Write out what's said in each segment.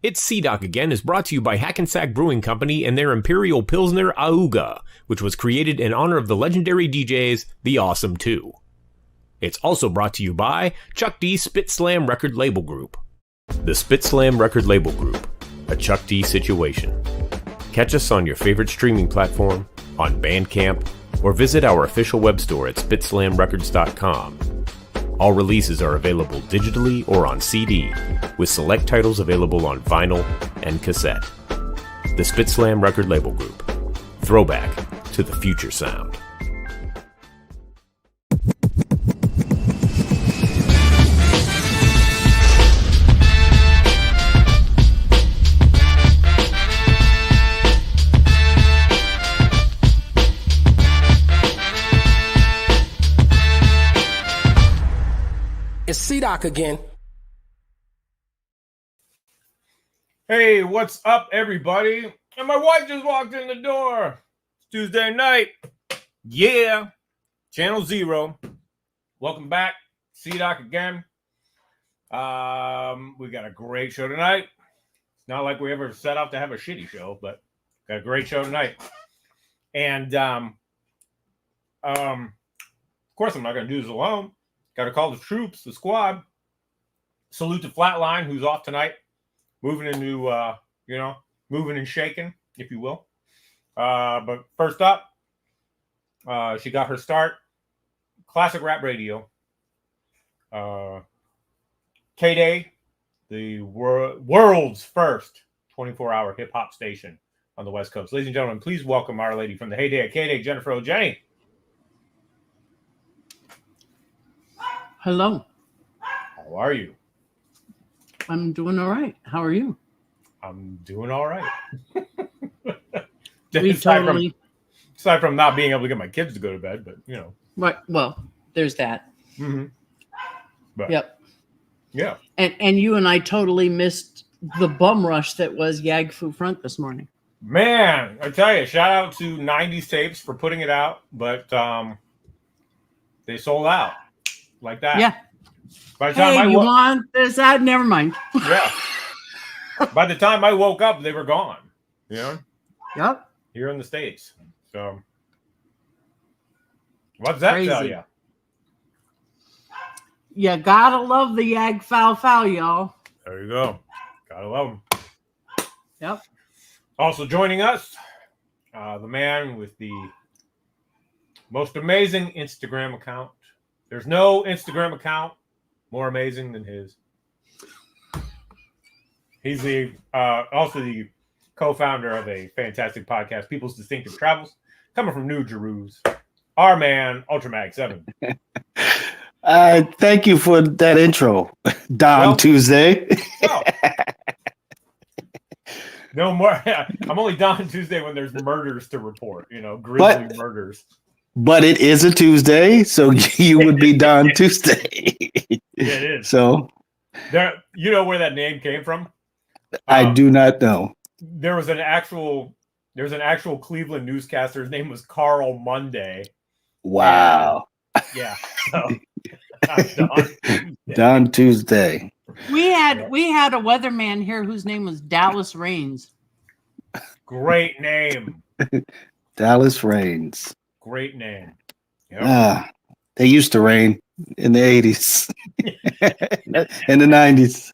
It's C-Doc Again is brought to you by Hackensack Brewing Company and their Imperial Pilsner Auga, which was created in honor of the legendary DJs, The Awesome 2. It's also brought to you by Chuck D. Spit Slam Record Label Group. The Spit Slam Record Label Group, a Chuck D situation. Catch us on your favorite streaming platform, on Bandcamp, or visit our official web store at spitslamrecords.com. All releases are available digitally or on CD, with select titles available on vinyl and cassette. The Spit Slam Record Label Group. Throwback to the future sound. It's C-Doc again. Hey, what's up, everybody? And my wife just walked in the door. It's Tuesday night. Yeah. Channel 0. Welcome back. C-Doc again. We got a great show tonight. It's not like we ever set out to have a shitty show, but got a great show tonight. And, of course, I'm not going to do this alone. Got to call the troops, the squad. Salute to Flatline, who's off tonight. Moving into, moving and shaking, if you will. But first up, she got her start. Classic Rap Radio. K-Day, the world's first 24-hour hip-hop station on the West Coast. Ladies and gentlemen, please welcome our lady from the heyday at K-Day, Jennifer O'Jenny. Hello. How are you? I'm doing all right. How are you? I'm doing all right. Aside from not being able to get my kids to go to bed, but you know. Right. Well, there's that. Mm-hmm. But, yep. Yeah. And you and I totally missed the bum rush that was Yag Fu Front this morning. Man, I tell you, shout out to 90s Tapes for putting it out, but they sold out like that. Yeah. By the time you want this? Never mind. Yeah. By the time I woke up, they were gone. You know? Yep. Here in the States. So, what's that tell you? You gotta love the Yag Foul, y'all. There you go. Gotta love them. Yep. Also joining us, the man with the most amazing Instagram account. There's no Instagram account more amazing than his. He's also the co-founder of a fantastic podcast, People's Distinctive Travels, coming from New Jerusalem. Our man, Ultramagnetic 7. Thank you for that intro, Don Tuesday. No more. I'm only Don Tuesday when there's murders to report, grisly murders. But it is a Tuesday, so you would be Don Tuesday. Yeah, it is. So, you know where that name came from? I do not know. There's an actual Cleveland newscaster. His name was Carl Monday. Wow. And, yeah. So, Don Tuesday. We had a weatherman here whose name was Dallas Rains. Great name. Dallas Rains. Great name. Yep. They used to rain in the 80s. In the 90s.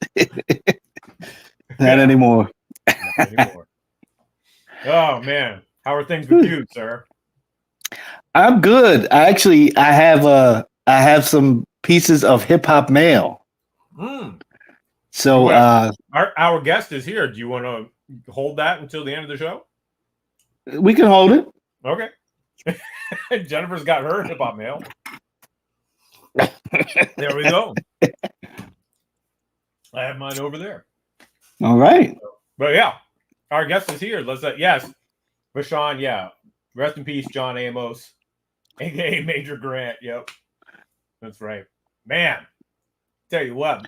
Not anymore. Not anymore. Oh man. How are things with you, sir? I'm good. I have some pieces of hip hop mail. So our guest is here. Do you want to hold that until the end of the show? We can hold it. Okay. Jennifer's got her hip hop mail. There we go. I have mine over there. All right. But yeah, our guest is here. Yes, Bashan. Yeah, rest in peace, John Amos, aka Major Grant. Yep, that's right, man. Tell you what,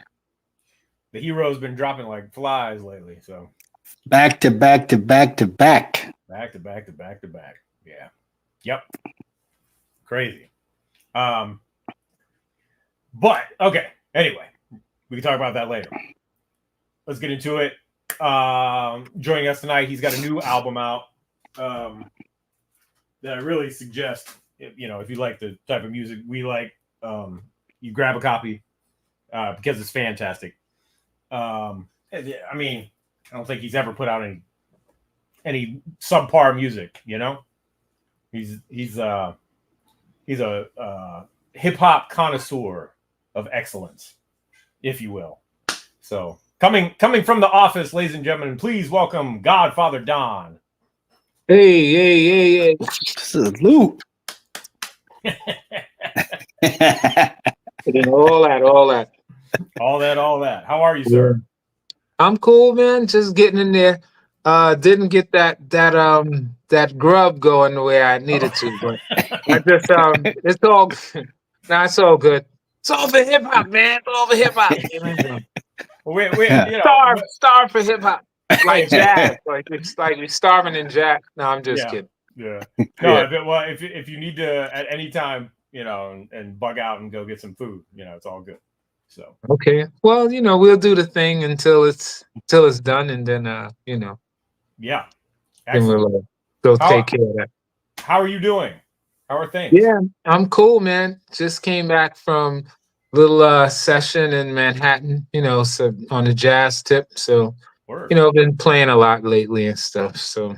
the hero's been dropping like flies lately. So back to back to back to back. Back to back to back to back. Yeah. Yep. Crazy. But okay. Anyway, we can talk about that later. Let's get into it. joining us tonight. He's got a new album out that I really suggest. If you like the type of music we like, you grab a copy because it's fantastic. I mean, I don't think he's ever put out any subpar music. He's a hip hop connoisseur of excellence, if you will. So coming from the office, ladies and gentlemen, please welcome Godfather Don. Hey. Salute. All that. How are you, sir? I'm cool, man. Just getting in there. Didn't get that grub going the way I needed to, but I just it's all it's all good. It's all for hip hop, man. It's all for hip hop. Starve for hip hop, like jazz. Like we're starving in jazz. No, I'm just kidding. Yeah. No. If you need to at any time, and bug out and go get some food, it's all good. So okay. Well, we'll do the thing until it's done, and then yeah. Then we'll go take care of that. How are you doing? How are things? Yeah, I'm cool, man. Just came back from little session in Manhattan, so on the jazz tip. So, Word. Been playing a lot lately and stuff. So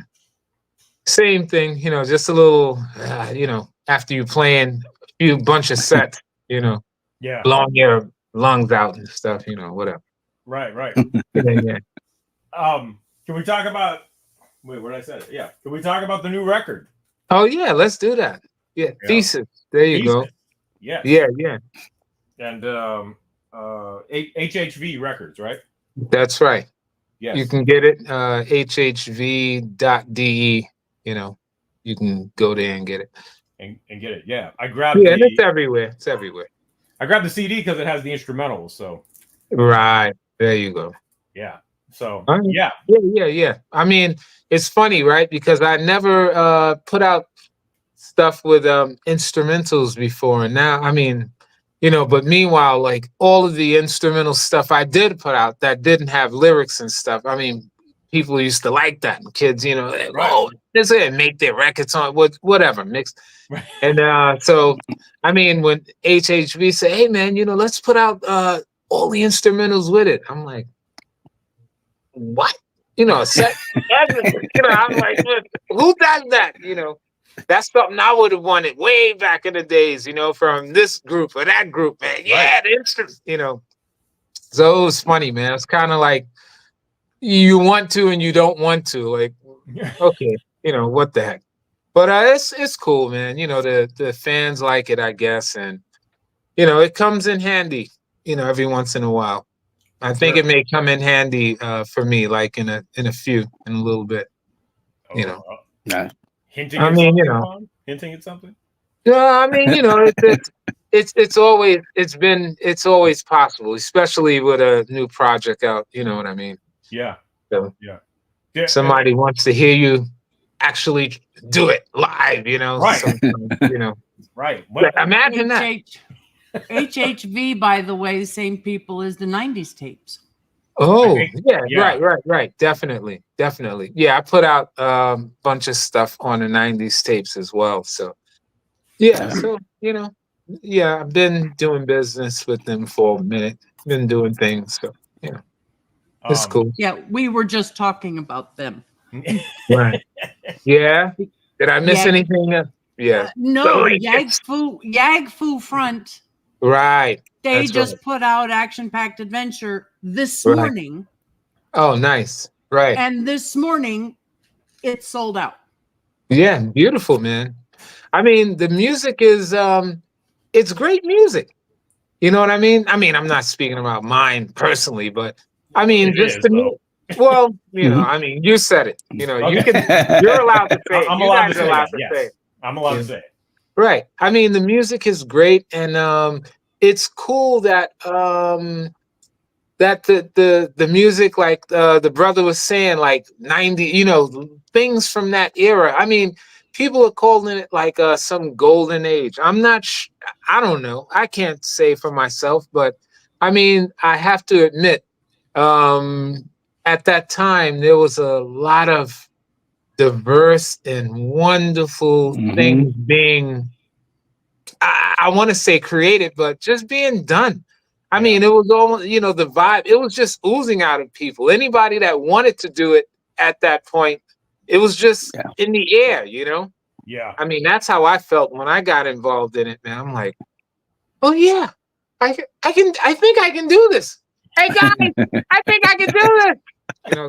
same thing, just a little, after you playing a few bunch of sets, yeah, blowing your lungs out and stuff, whatever. Right. Yeah. Can we talk about? Wait, what did I say? Yeah. Can we talk about the new record? Oh yeah, let's do that. Yeah. Thesis. There you go. Yeah. Yeah. And HHV Records, right? That's right. Yes. You can get it hhv.de. You can go there and get it. And get it. Yeah. I grabbed and it's everywhere. It's everywhere. I grabbed the CD because it has the instrumentals. So right. There you go. Yeah. So yeah. I mean, it's funny, right? Because I never put out stuff with instrumentals before. And now, I mean, but meanwhile, like all of the instrumental stuff I did put out that didn't have lyrics and stuff. I mean, people used to like that. And kids, like, oh, this is it, make their records on whatever, mix. Right. And so, I mean, when HHV say, hey, man, let's put out all the instrumentals with it. I'm like, what? Set, I'm like, who does that? That's something I would have wanted way back in the days, from this group or that group, man. Yeah, right. The instruments, So it was funny, man. It's kind of like you want to and you don't want to. Like, okay, what the heck? But it's cool, man. The fans like it, I guess, and it comes in handy, every once in a while. I think it may come in handy for me, like in a little bit, Nah. Hinting at something. Yeah, I mean, it's always possible, especially with a new project out. You know what I mean? Yeah. So, somebody wants to hear you actually do it live. Right. Right. Imagine that. HHV, by the way, same people as the 90s tapes. Oh, yeah. Right. Definitely. Yeah, I put out a bunch of stuff on the 90s tapes as well. So, so, I've been doing business with them for a minute. Been doing things. So, it's cool. Yeah, we were just talking about them. Right. Yeah. Did I miss anything? Yeah. No, Yag Fu Front. Right. They just put out Action Packed Adventure this morning. Oh, nice. Right. And this morning, it's sold out. Yeah, beautiful, man. I mean, the music is, it's great music. You know what I mean? I mean, I'm not speaking about mine personally, but I mean, just to me. Well, I mean, you said it. You're allowed to say it. I'm allowed to say it. I'm allowed to say it. Right. I mean, the music is great, and it's cool that that the music, like the brother was saying, like 90, things from that era. I mean, people are calling it like some golden age. I'm not. I don't know. I can't say for myself, but I mean, I have to admit, at that time there was a lot of diverse and wonderful things being, I want to say created, but just being done. I mean, it was almost, you know, the vibe, it was just oozing out of people. Anybody that wanted to do it at that point, it was just in the air, you know? Yeah. I mean, that's how I felt when I got involved in it, man. I'm like, oh yeah, I think I can do this. Hey guys, I think I can do this. You know,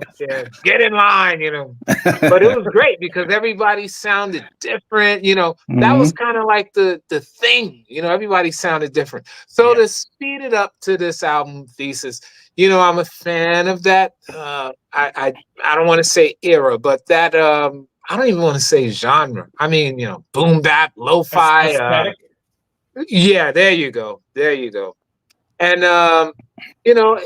get in line, you know. But it was great because everybody sounded different, you know. That was kind of like the thing, you know, everybody sounded different. So to speed it up to this album Thesis, you know, I'm a fan of that. I don't want to say era, but that I don't even want to say genre. I mean, you know, boom bap, lo-fi. Aesthetic. Yeah, there you go. There you go. And you know,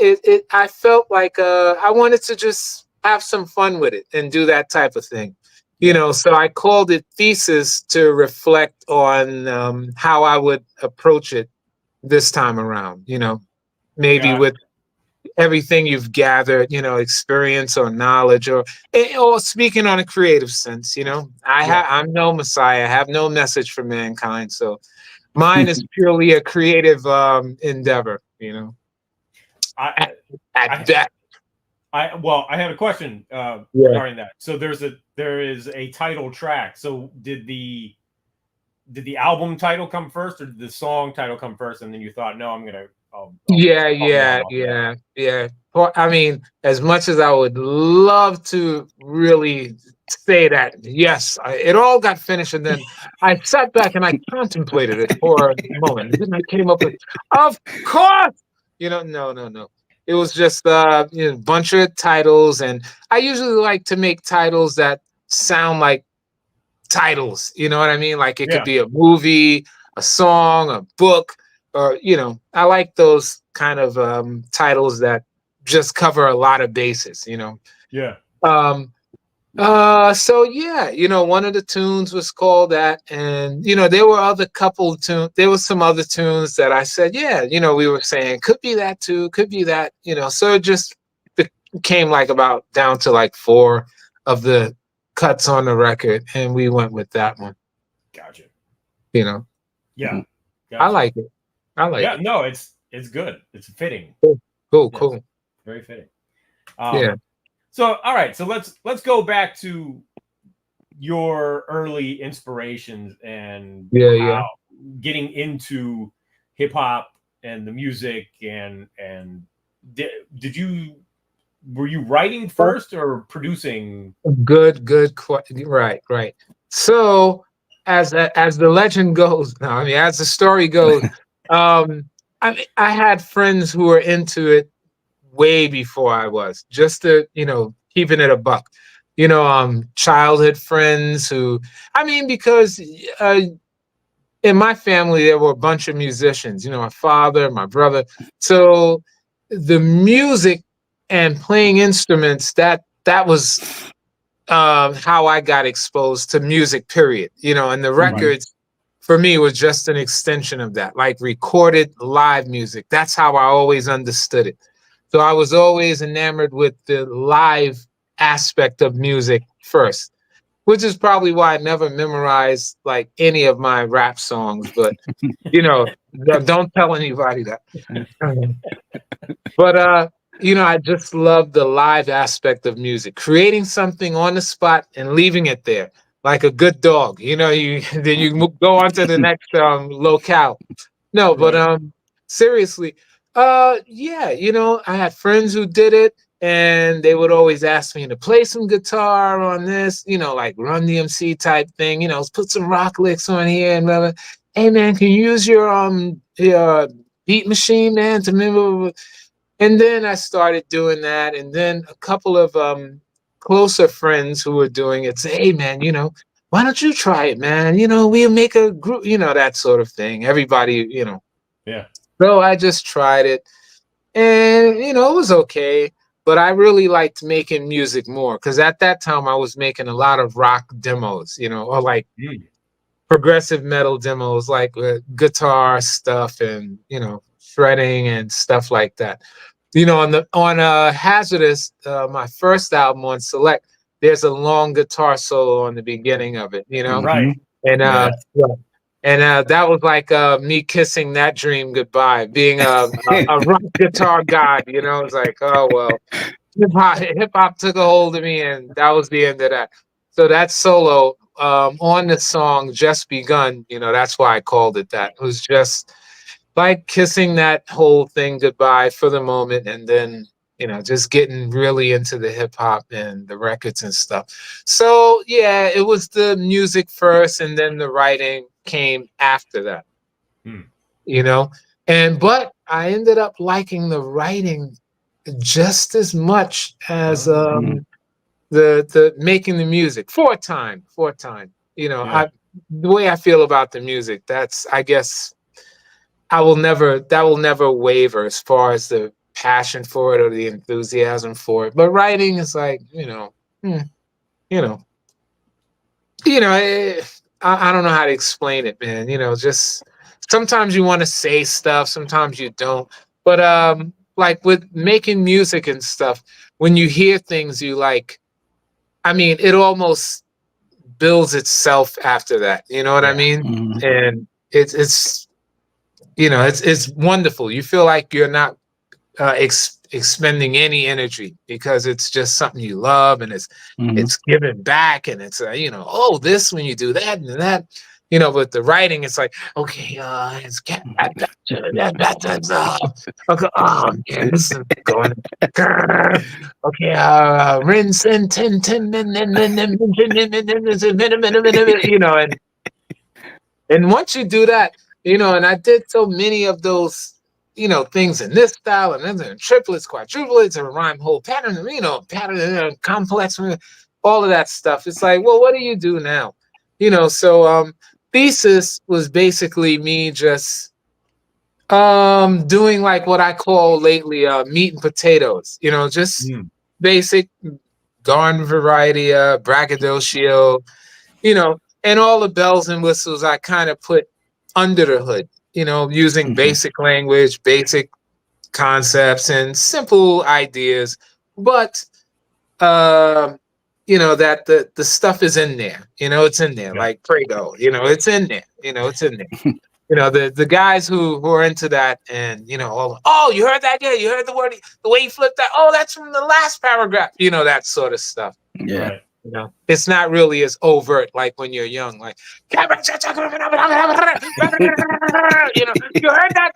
I felt like I wanted to just have some fun with it and do that type of thing. You know, so I called it Thesis to reflect on how I would approach it this time around, you know, maybe with everything you've gathered, you know, experience or knowledge or speaking on a creative sense, you know. I'm no messiah, I have no message for mankind. So mine is purely a creative endeavor, you know. At that. I had a question regarding that. So there is a title track. So did the album title come first, or did the song title come first, and then you thought, no, I'm gonna Yeah. Well, I mean, as much as I would love to really say that, yes, it all got finished, and then I sat back and I contemplated it for a moment, and then I came up with, of course, you know, no. It was just you know, a bunch of titles, and I usually like to make titles that sound like titles. You know what I mean? Like it could be a movie, a song, a book, or you know, I like those kind of titles that just cover a lot of bases. You know. Yeah. So yeah, you know, one of the tunes was called that, and you know, there were other couple tunes. There was some other tunes that I said, yeah, you know, we were saying could be that too, could be that, you know. So it just became like about down to like 4 of the cuts on the record, and we went with that one. Gotcha. You know. Yeah. Gotcha. I like it. Yeah. No, it's good. It's fitting. Cool. Very fitting. Yeah. So, all right. So let's go back to your early inspirations and getting into hip hop and the music and were you writing first or producing? Good. Right. So as the legend goes, now I mean as the story goes, I had friends who were into it way before I was, just to, you know, keeping it a buck, you know, childhood friends who, I mean, because in my family, there were a bunch of musicians, you know, my father, my brother. So the music and playing instruments, that was how I got exposed to music, period. You know, and the records for me was just an extension of that, like recorded live music. That's how I always understood it. So I was always enamored with the live aspect of music first, which is probably why I never memorized like any of my rap songs. But, you know, don't tell anybody that. But, you know, I just love the live aspect of music, creating something on the spot and leaving it there like a good dog. You know, then you go on to the next locale. No, but seriously. Yeah, you know, I had friends who did it, and they would always ask me to play some guitar on this, you know, like Run DMC type thing, you know, put some rock licks on here and blah, blah. Hey man, can you use your beat machine, man, to remember? And then I started doing that, and then a couple of closer friends who were doing it say, hey man, you know, why don't you try it, man? You know, we'll make a group, you know, that sort of thing. Everybody, you know. Yeah. So I just tried it, and you know, it was okay. But I really liked making music more because at that time I was making a lot of rock demos, you know, or like progressive metal demos, like guitar stuff and, you know, shredding and stuff like that. you know, on Hazardous, my first album on Select, there's a long guitar solo on the beginning of it, you know, Right. and Yeah. that was like me kissing that dream goodbye, being a rock guitar god, you know. It's like, oh well, hip hop took a hold of me, and that was the end of that. So that solo on the song "Just Begun," you know, that's why I called it that. It was just like kissing that whole thing goodbye for the moment, and then, you know, just getting really into the hip hop and the records and stuff. So yeah, it was the music first, and then the writing came after that. You know, but I ended up liking the writing just as much as the making the music for a time. You know, Yeah. the way I feel about the music, that's, I guess, that will never waver as far as the passion for it or the enthusiasm for it. But writing is like, you know, I don't know how to explain it, man. You know, just sometimes you want to say stuff, sometimes you don't. But like with making music and stuff, when you hear things you like, I mean, it almost builds itself after that. You know what I mean? And it's you know, it's wonderful. You feel like you're not expending any energy because it's just something you love, and it's giving back, and it's you know, oh, this when you do that and that, you know. But the writing, it's like, okay, it's okay, oh yeah, this is going, okay, rinse and you know, and once you do that, you know, and I did so many of those, you know, things in this style, and then triplets, quadruplets, and rhyme whole pattern, you know, complex, all of that stuff. It's like, well, what do you do now? You know, so Thesis was basically me just doing like what I call lately meat and potatoes, you know, just basic garden variety, braggadocio, you know, and all the bells and whistles I kind of put under the hood, you know, using basic language, basic concepts, and simple ideas. But you know, that the stuff is in there. You know, it's in there, like Prego. You know, it's in there. You know, it's in there. You know, the guys who are into that, and you know, oh, you heard that? Yeah, you heard the word, the way he flipped that. Oh, that's from the last paragraph. You know, that sort of stuff. Yeah. Right. You know, it's not really as overt like when you're young, like, you know, you heard that?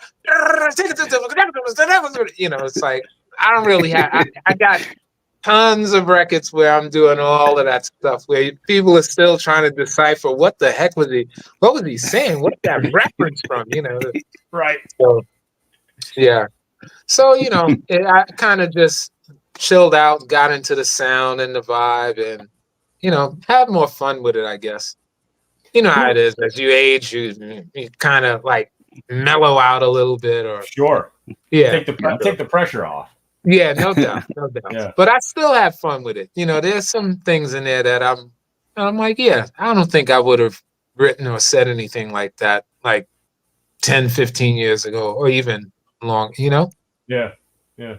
You know, it's like, I don't really have, I got tons of records where I'm doing all of that stuff where people are still trying to decipher what the heck was he saying? What's that reference from? You know, Right. So, yeah. So, you know, I kind of just chilled out, got into the sound and the vibe, and, you know, have more fun with it, I guess. You know how it is. As you age, you kind of like mellow out a little bit, or Sure. yeah, Take the pressure off. yeah, no doubt, no doubt. Yeah. But I still have fun with it. You know, there's some things in there that I'm like, yeah, I don't think I would have written or said anything like that like 10, 15 years ago, or even long, you know? Yeah. Yeah.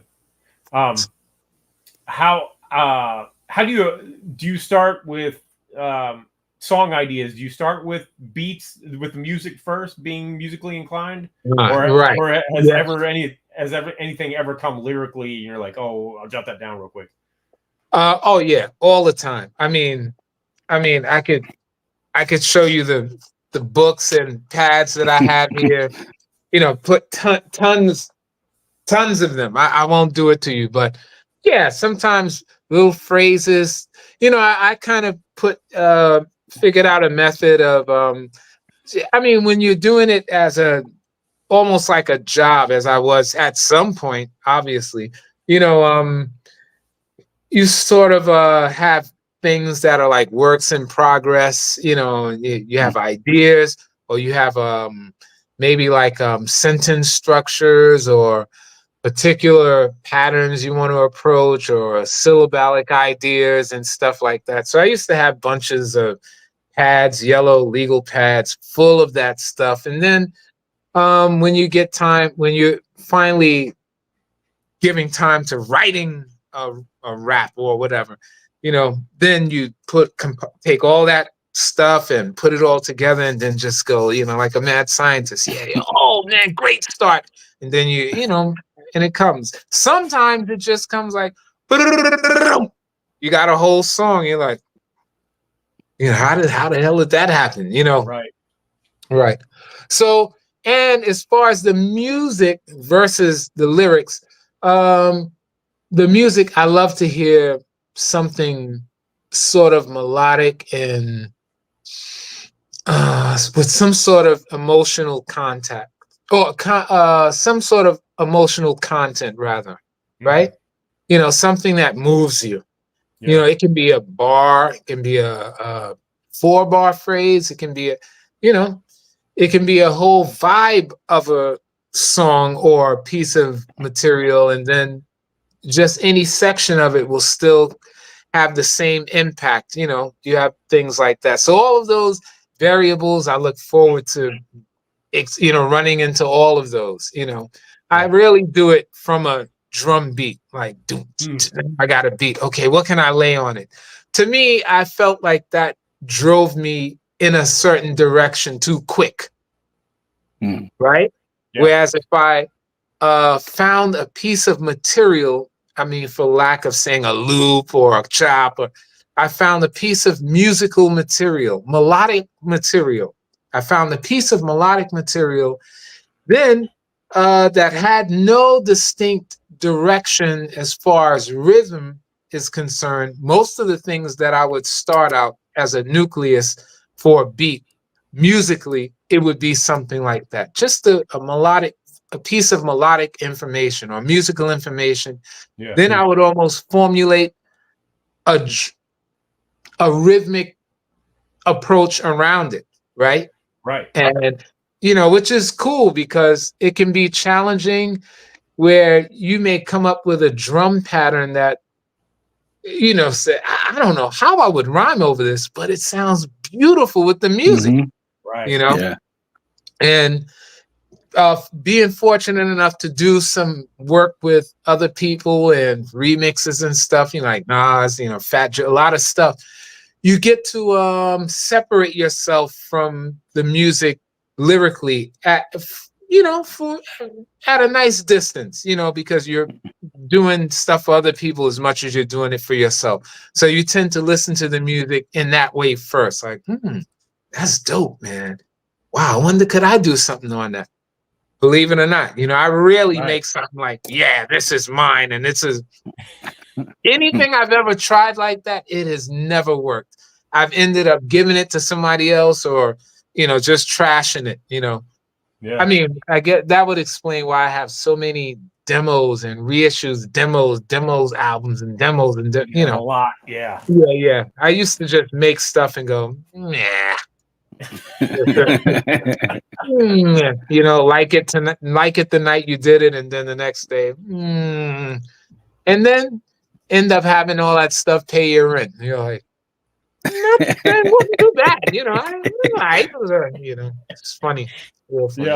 How do you start with song ideas? Do you start with beats, with music first, being musically inclined, or has anything ever come lyrically and you're like, oh, I'll jot that down real quick? Oh yeah, all the time. I mean, I could show you the books and pads that I have here. You know, put tons of them. I won't do it to you, but yeah, sometimes little phrases. You know, I kind of figured out a method of. I mean, when you're doing it as almost like a job, as I was at some point, obviously, you know, you sort of have things that are like works in progress. You know, you have ideas, or you have maybe like sentence structures or particular patterns you want to approach, or syllabic ideas and stuff like that. So I used to have bunches of pads, yellow legal pads full of that stuff. And then when you get time, when you finally giving time to writing a rap or whatever, you know, then you take all that stuff and put it all together and then just go, you know, like a mad scientist. Yeah, oh man, great start. And then you know, and it comes. Sometimes it just comes like, you got a whole song. You're like, you know, how the hell did that happen? You know, right. So, and as far as the music versus the lyrics, the music, I love to hear something sort of melodic and with some sort of emotional contact or some sort of emotional content rather, right? You know, something that moves you. You know, it can be a bar, it can be a 4-bar phrase, it can be you know, it can be a whole vibe of a song or a piece of material, and then just any section of it will still have the same impact. You know, you have things like that. So all of those variables, I look forward to, you know, running into all of those. You know, I really do it from a drum beat, like I got a beat. Okay, what can I lay on it? To me, I felt like that drove me in a certain direction too quick, right? Yeah. Whereas if I found a piece of material, I mean, for lack of saying a loop or a chop, or I found a piece of musical material, melodic material. I found a piece of melodic material then that had no distinct direction as far as rhythm is concerned. Most of the things that I would start out as a nucleus for a beat, musically, it would be something like that. Just a piece of melodic information or musical information. Yeah. Then I would almost formulate a rhythmic approach around it, right? Right. And, you know, which is cool because it can be challenging where you may come up with a drum pattern that, you know, say, I don't know how I would rhyme over this, but it sounds beautiful with the music, right? You know? Yeah. And being fortunate enough to do some work with other people and remixes and stuff, you know, like Nas, you know, Fat Joe, a lot of stuff. You get to separate yourself from the music lyrically at, you know, at a nice distance, you know, because you're doing stuff for other people as much as you're doing it for yourself. So you tend to listen to the music in that way first. Like, that's dope, man. Wow, I wonder could I do something on that? Believe it or not, you know, I really make something like, yeah, this is mine. And this is anything I've ever tried like that, it has never worked. I've ended up giving it to somebody else or, you know, just trashing it, you know. Yeah. I mean, I get that would explain why I have so many demos and reissues, demos, albums and demos and, you know. A lot, yeah. Yeah. I used to just make stuff and go, nah. You know, like it the night you did it, and then the next day, and then end up having all that stuff pay your rent. You're like, wouldn't do that, you know. You know, it's funny. Real funny.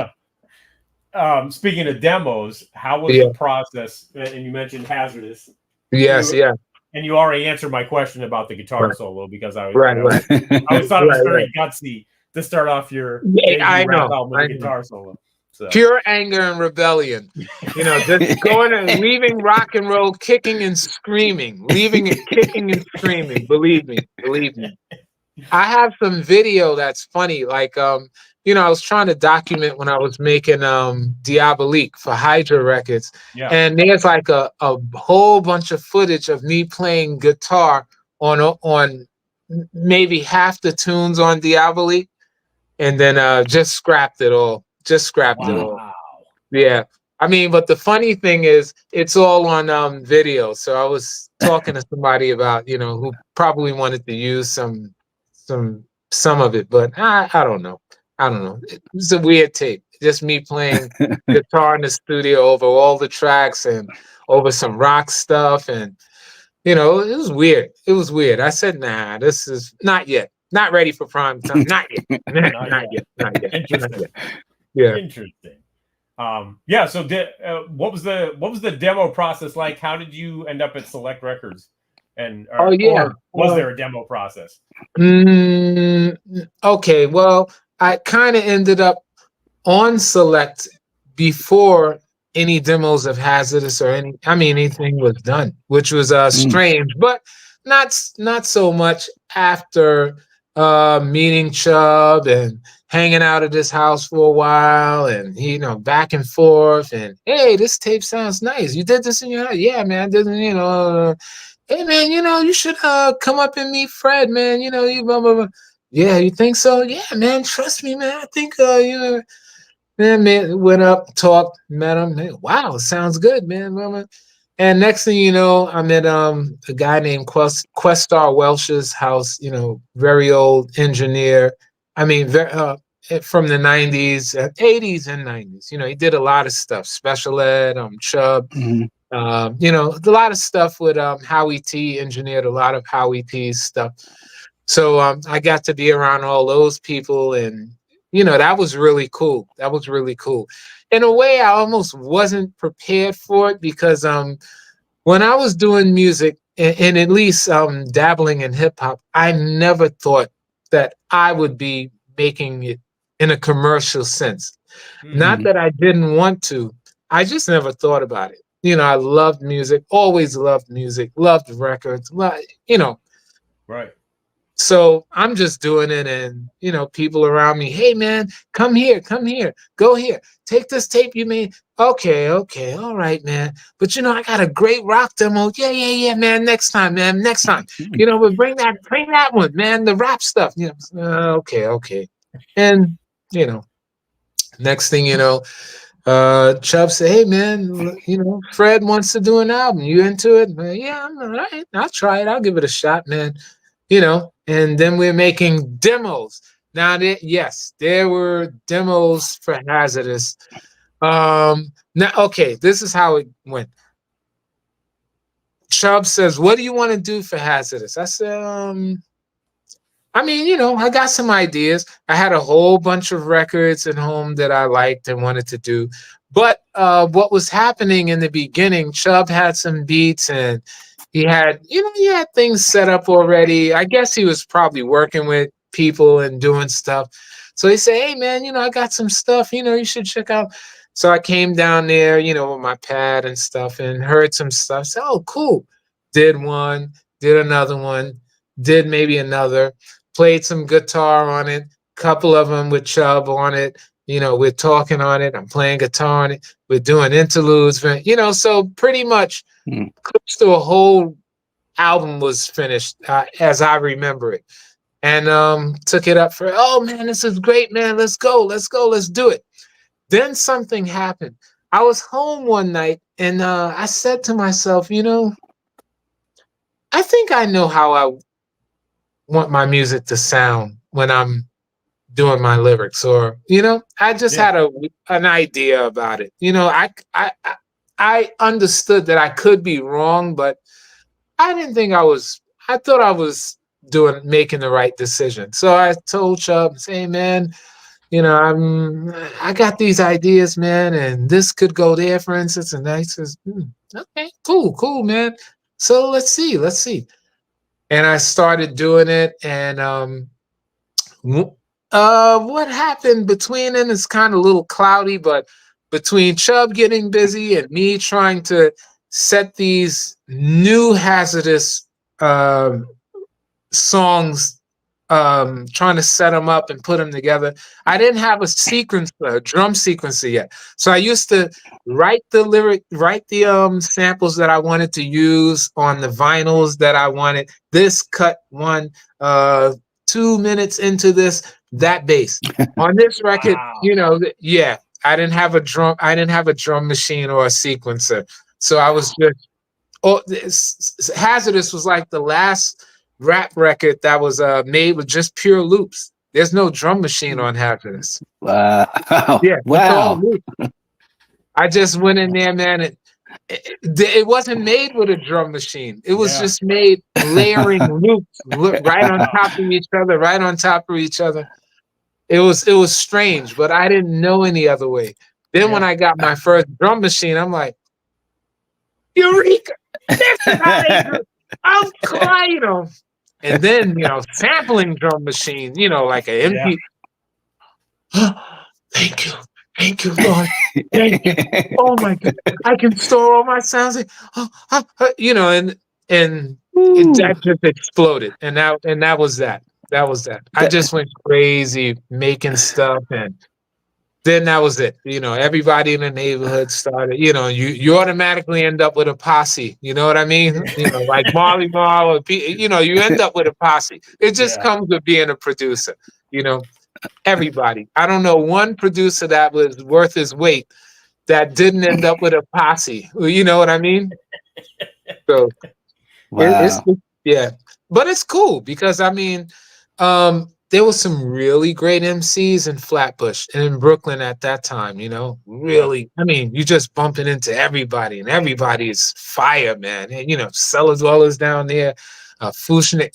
Yeah. Speaking of demos, how was the process? And you mentioned Hazardous. Yes, and you already answered my question about the guitar solo because I was I always thought it was very gutsy to start off your album with a guitar solo. So. Pure anger and rebellion. You know, just going and leaving rock and roll, kicking and screaming, leaving it kicking and screaming. Believe me. I have some video that's funny. Like, you know, I was trying to document when I was making Diabolique for Hydra Records. Yeah. And there's like a whole bunch of footage of me playing guitar on maybe half the tunes on Diabolique, and then just scrapped it all. Yeah. I mean, but the funny thing is it's all on video. So I was talking to somebody about, you know, who probably wanted to use some of it, but I don't know. It's a weird tape. Just me playing guitar in the studio over all the tracks and over some rock stuff. And, you know, it was weird. I said, nah, this is not yet. Not ready for prime time. Not yet. Not yet. Interesting. Yeah. Interesting. Yeah. So, what was the demo process like? How did you end up at Select Records? And Oh yeah. or was there a demo process? Okay. Well, I kind of ended up on Select before any demos of Hazardous or anything was done, which was strange, but not so much after meeting Chubb and hanging out at his house for a while and back and forth and hey, this tape sounds nice. You did this in your house? Yeah, man, I did hey man, you should come up and meet Fred, man. You blah, blah, blah. Yeah, you think so? Yeah, man, trust me, man. I think man, went up, talked, met him. Hey, wow, sounds good, man. And next thing you know, I'm at a guy named Questar Welsh's house. Very old engineer. I mean, from the '90s, '80s, and '90s. He did a lot of stuff. Special Ed, Chubb. A lot of stuff with Howie T. Engineered a lot of Howie T's stuff. So I got to be around all those people and. That was really cool. That was really cool. In a way, I almost wasn't prepared for it because when I was doing music and at least dabbling in hip hop, I never thought that I would be making it in a commercial sense. Not that I didn't want to. I just never thought about it. I loved music, always loved music, loved records, Right. So I'm just doing it and, people around me, hey, man, come here, go here, take this tape you made. Okay, all right, man. But, I got a great rock demo. Yeah, man, next time. But bring that one, man, the rap stuff. Okay. And, next thing you know, Chubb said, hey, man, Fred wants to do an album. You into it? Yeah, I'm all right. I'll try it. I'll give it a shot, man. And then we're making demos. Now, there were demos for Hazardous. Now, okay, this is how it went. Chubb says, what do you want to do for Hazardous? I said, I got some ideas. I had a whole bunch of records at home that I liked and wanted to do. But what was happening in the beginning, Chubb had some beats and he had things set up already. I guess he was probably working with people and doing stuff. So he said, hey, man, I got some stuff, you should check out. So I came down there, with my pad and stuff and heard some stuff. Said, oh, cool. Did one, did another one, did maybe another, played some guitar on it, couple of them with Chubb on it. We're talking on it. I'm playing guitar on it. We're doing interludes, so pretty much close to a whole album was finished as I remember it. And took it up for, oh, man, this is great, man. Let's go, let's do it. Then something happened. I was home one night and I said to myself, I think I know how I want my music to sound when I'm doing my lyrics, or I just had an idea about it. I understood that I could be wrong, but I didn't think I thought I was making the right decision. So I told Chubb, hey, man, I got these ideas, man, and this could go there, for instance. And I says, okay, cool, man. So let's see. And I started doing it, and what happened between them is kind of a little cloudy, but between Chubb getting busy and me trying to set these new Hazardous songs, trying to set them up and put them together, I didn't have a drum sequencer yet. So I used to write the samples that I wanted to use on the vinyls that I wanted. This cut one, 2 minutes into this, that bass on this record. Wow. I didn't have a drum machine or a sequencer, so I was just Hazardous was like the last rap record that was made with just pure loops. There's no drum machine on Hazardous. Wow. Yeah, Wow. I just went in there, man. It wasn't made with a drum machine. It was just made layering loops right on top of each other. It was strange, but I didn't know any other way. Then when I got my first drum machine, I'm like, Eureka! This is how they do it. I'm crying. And then, sampling drum machine, like an MP. Thank you. Thank you, Lord. Thank you. Oh my God. I can store all my sounds. And that just exploded. And that was that. That was that. I just went crazy making stuff, and then that was it. Everybody in the neighborhood started, you automatically end up with a posse. You know what I mean? Like Marley Marl, or you end up with a posse. It just comes with being a producer, everybody. I don't know one producer that was worth his weight that didn't end up with a posse. You know what I mean? So Wow. yeah, but it's cool because there was some really great MCs in Flatbush and in Brooklyn at that time, really. You just bumping into everybody, and everybody is fire, man. And, Cellar Dwellers down there, Fushnet,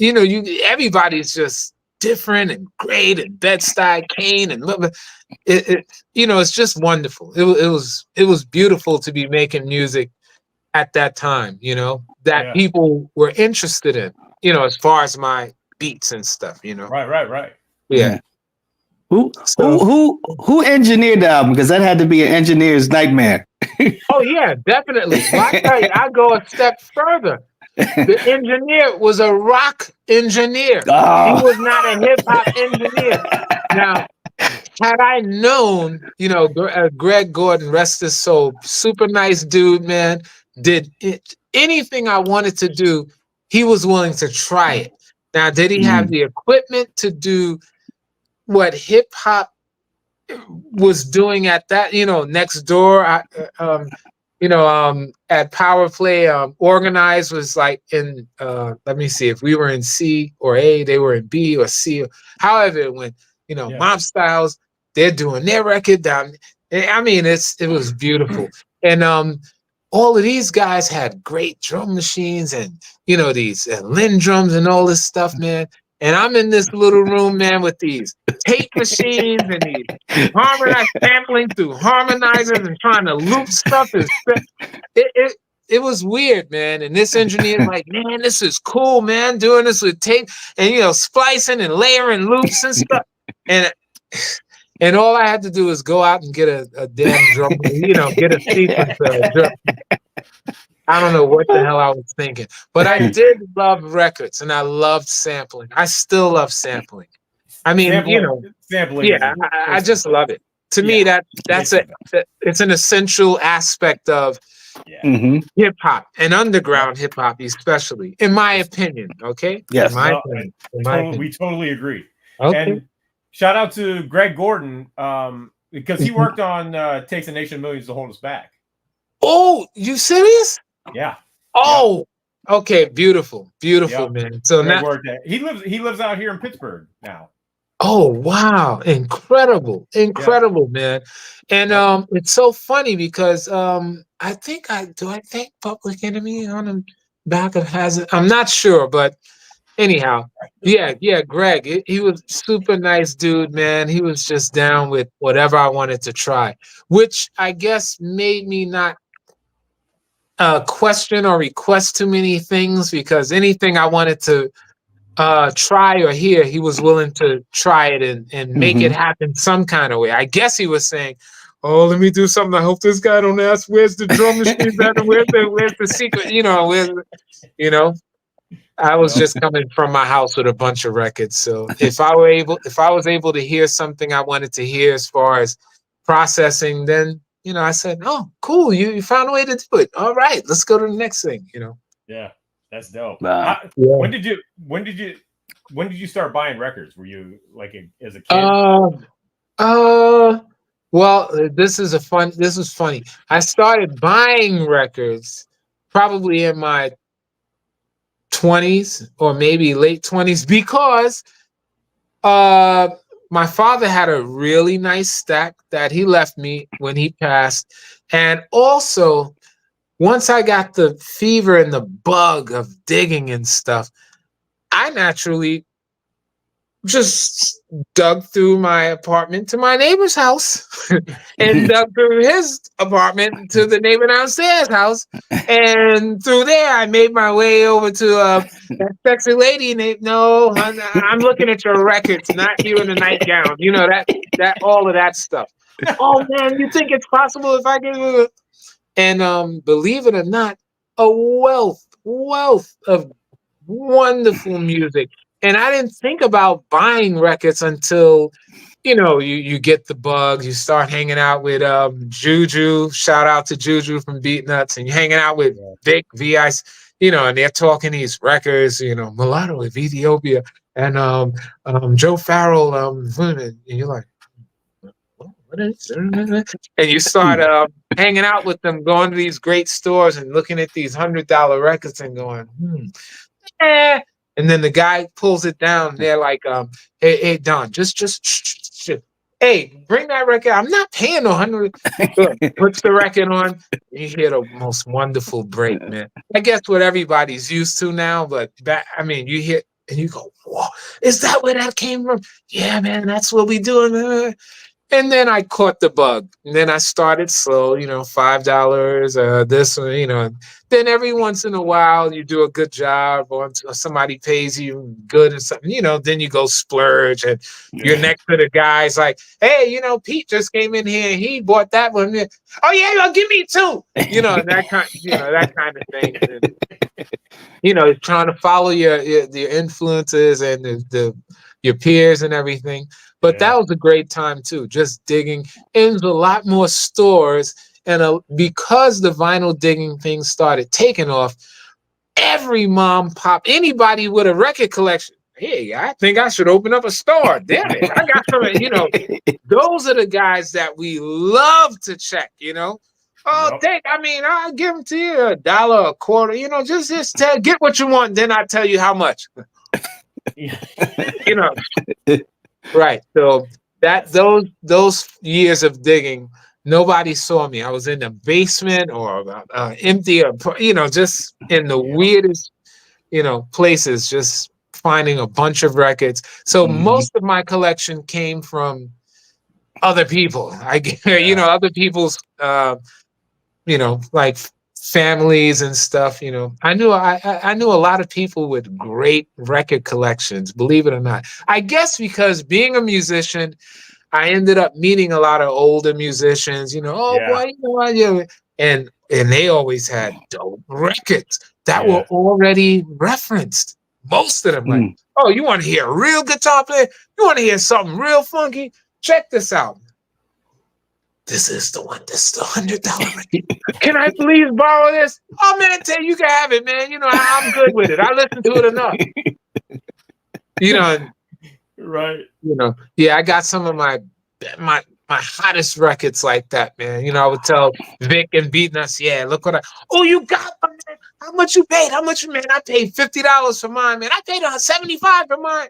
everybody's just different and great, and Bed-Stuy, Kane, and it's just wonderful. It was beautiful to be making music at that time, that people were interested in, as far as my beats and stuff, Right. Yeah. Who engineered the album? Because that had to be an engineer's nightmare. Oh yeah, definitely. Well, I tell you, I go a step further. The engineer was a rock engineer. Oh. He was not a hip hop engineer. Now, had I known, Greg Gordon, rest his soul, super nice dude, man, did anything I wanted to do, he was willing to try it. Now, did he have the equipment to do what hip hop was doing at that, next door? At Power Play, Organized was like in, let me see, if we were in C or A, they were in B or C, or however it went. Mob Styles, they're doing their record down. It was beautiful. And all of these guys had great drum machines and, these Lin drums and all this stuff, man. And I'm in this little room, man, with these tape machines and these sampling through harmonizers and trying to loop stuff. It was weird, man. And this engineer's like, man, this is cool, man, doing this with tape and, splicing and layering loops and stuff. And all I had to do was go out and get a damn drum, get a sequence drum. I don't know what the hell I was thinking, but I did love records and I loved sampling. I still love sampling. Sampling. Yeah, I just love it. To me, it's an essential aspect of hip hop and underground hip hop, especially, in my opinion. Okay. Yes. We totally agree. Okay. And shout out to Greg Gordon, because he worked on Takes a Nation of Millions to Hold Us Back. Oh, you serious? Yeah. Oh, okay. Beautiful, man. So now he lives out here in Pittsburgh now. Oh wow, incredible, man. And it's so funny because I think Public Enemy on the back of Hazard. I'm not sure, but anyhow, yeah, Greg, he was super nice dude, man. He was just down with whatever I wanted to try, which I guess made me not question or request too many things, because anything I wanted to try or hear, he was willing to try it and make it happen some kind of way. I guess he was saying, oh, let me do something. I hope this guy don't ask, where's the drum machine at? Where's the secret? I was just coming from my house with a bunch of records. So if I was able to hear something I wanted to hear as far as processing, then, I said, oh, cool. You found a way to do it. All right, let's go to the next thing, Yeah, that's dope. Wow. When did you start buying records? Were you like as a kid? Well, this is funny. I started buying records probably in my 20s or maybe late 20s, because my father had a really nice stack that he left me when he passed. And also, once I got the fever and the bug of digging and stuff, I naturally just dug through my apartment to my neighbor's house and dug through his apartment to the neighbor downstairs house. And through there, I made my way over to that sexy lady. And no, I'm looking at your records, not you in a nightgown. You know, that all of that stuff. Oh man, you think it's possible if I can? And believe it or not, a wealth of wonderful music. And I didn't think about buying records until, you know, you get the bug, you start hanging out with Juju. Shout out to Juju from Beat Nuts, and you're hanging out with Vic, VIC, you know, and they're talking these records, you know, Mulatto of Ethiopia and Joe Farrell, and you're like, what is it? And you start hanging out with them, going to these great stores and looking at these $100 records and going, eh. And then the guy pulls it down. They're like, hey, Don, just, hey, bring that record. I'm not paying no 100. Puts the record on. You hear the most wonderful break, man. I guess what everybody's used to now, but you hear and you go, whoa, is that where that came from? Yeah, man, that's what we doing. And then I caught the bug. And then I started slow, you know, $5, this, you know. Then every once in a while, you do a good job or somebody pays you good or something, you know, then you go splurge and you're next to the guys like, hey, you know, Pete just came in here and he bought that one. Oh, yeah, give me two. You know, that kind of thing. And, you know, trying to follow your influences and your peers and everything. But that was a great time too, just digging. And there's a lot more stores. And because the vinyl digging thing started taking off, every mom, pop, anybody with a record collection, hey, I think I should open up a store. Damn it, I got some, you know, those are the guys that we love to check, you know. Oh, I'll give them to you $1, a quarter, you know, just get what you want. Then I'll tell you how much, you know. Right. So those years of digging, nobody saw me. I was in the basement or empty, or, you know, just in the weirdest, you know, places, just finding a bunch of records. So most of my collection came from other people. You know, other people's, you know, like families and stuff. You know, I knew a lot of people with great record collections, believe it or not. I guess because being a musician, I ended up meeting a lot of older musicians, you know, boy, you know, and they always had dope records that were already referenced. Most of them, like, oh, you want to hear a real guitar player? You want to hear something real funky? Check this out. This is the one. This is the $100 record. Can I please borrow this? Oh man, tell you can have it, man. You know, I'm good with it. I listen to it enough. You know. Right. You know, yeah, I got some of my hottest records like that, man. You know, I would tell Vic and Beat Nuts, yeah, look what you got, man. How much you paid? How much, man? I paid $50 for mine, man. I paid $75 for mine.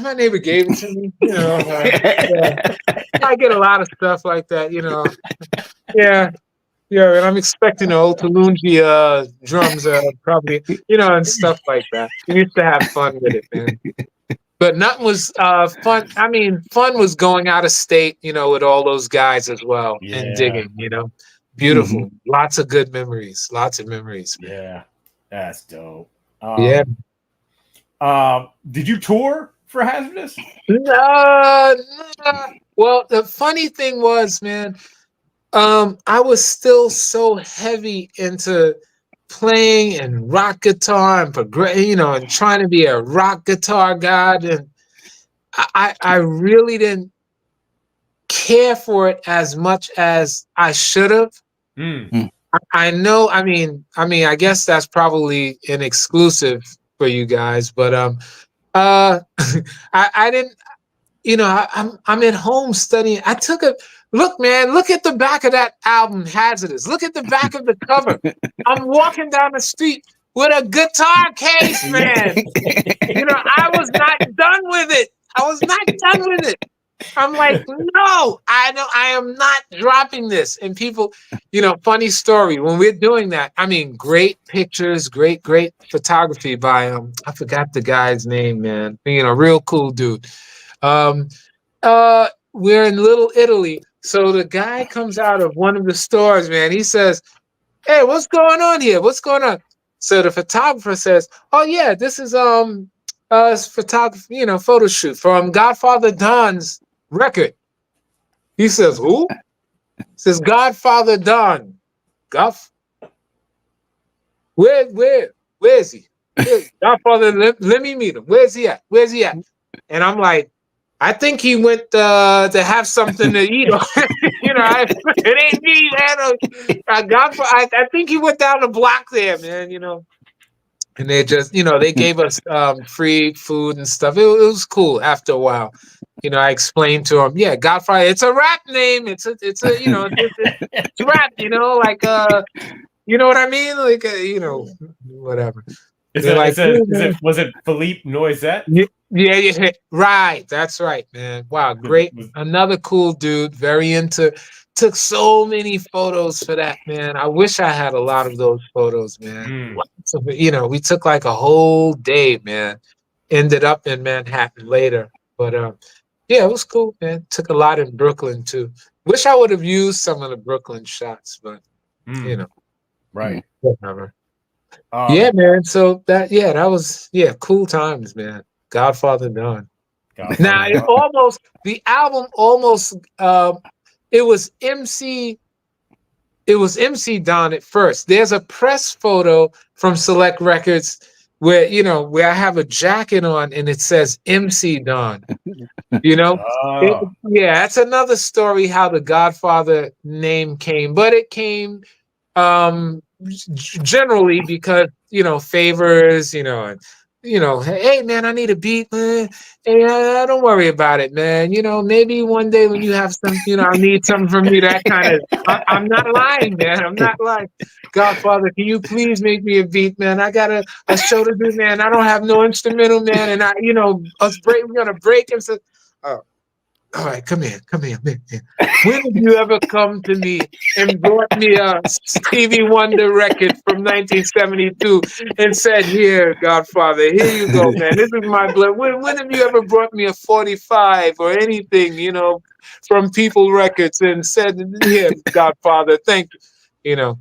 My neighbor gave it to me. You know, I get a lot of stuff like that, you know. Yeah, and I'm expecting the Ultramagnetic drums, probably, you know, and stuff like that. We used to have fun with it, man. But nothing was fun. I mean, fun was going out of state, you know, with all those guys as well and digging, you know. Beautiful. Lots of good memories. Lots of memories. Yeah, that's dope. Did you tour for Hazardous? No. Well, the funny thing was, man, I was still so heavy into playing and rock guitar and you know, and trying to be a rock guitar god, and I really didn't care for it as much as I should have. I know. I mean, I guess that's probably an exclusive for you guys, but I didn't. You know, I'm at home studying. I took a look, man. Look at the back of that album, Hazardous. Look at the back of the cover. I'm walking down the street with a guitar case, man. You know, I was not done with it. I'm like, no, I am not dropping this. And people, funny story, when we're doing that, I mean, great pictures, great photography by I forgot the guy's name, man. Real cool dude. We're in Little Italy. So the guy comes out of one of the stores, man. He says, "Hey, what's going on here? What's going on?" So the photographer says, "Oh yeah, this is photography, photo shoot from Godfather Don's record." He says, "Who?" He says, "Godfather Don." Where is he? Godfather, let me meet him. Where's he at? And I'm like, I think he went to have something to eat. It ain't me, man. I think he went down the block there, man. And they just, they gave us free food and stuff. It was cool. After a while, I explained to him, yeah, Godfather. It's a rap name. It's it's rap. Like you know what I mean? Like whatever. Was it Philippe Noisette? Yeah, right. That's right, man. Wow, great. Another cool dude, very into, took so many photos for that, man. I wish I had a lot of those photos, man. So, we took like a whole day, man. Ended up in Manhattan later. But yeah, it was cool, man. Took a lot in Brooklyn too. Wish I would have used some of the Brooklyn shots, but right. Whatever. Yeah, man. So that was cool times, man. Godfather Don. Now the album almost it was MC Don at first. There's a press photo from Select Records where I have a jacket on and it says MC Don. That's another story how the Godfather name came, but it came generally because favors, and hey man, I need a beat, man. Hey, don't worry about it, man. Maybe one day when you have some, I need something from you. That kind of. I'm not lying, man. I'm not lying. Godfather, can you please make me a beat, man? I got a show to do, man. I don't have no instrumental, man, and we're gonna break him. So, all right, come here, man. When have you ever come to me and brought me a Stevie Wonder record from 1972 and said, "Here, Godfather, here you go, man. This is my blood." When have you ever brought me a 45 or anything, from People Records and said, "Here, Godfather, thank you."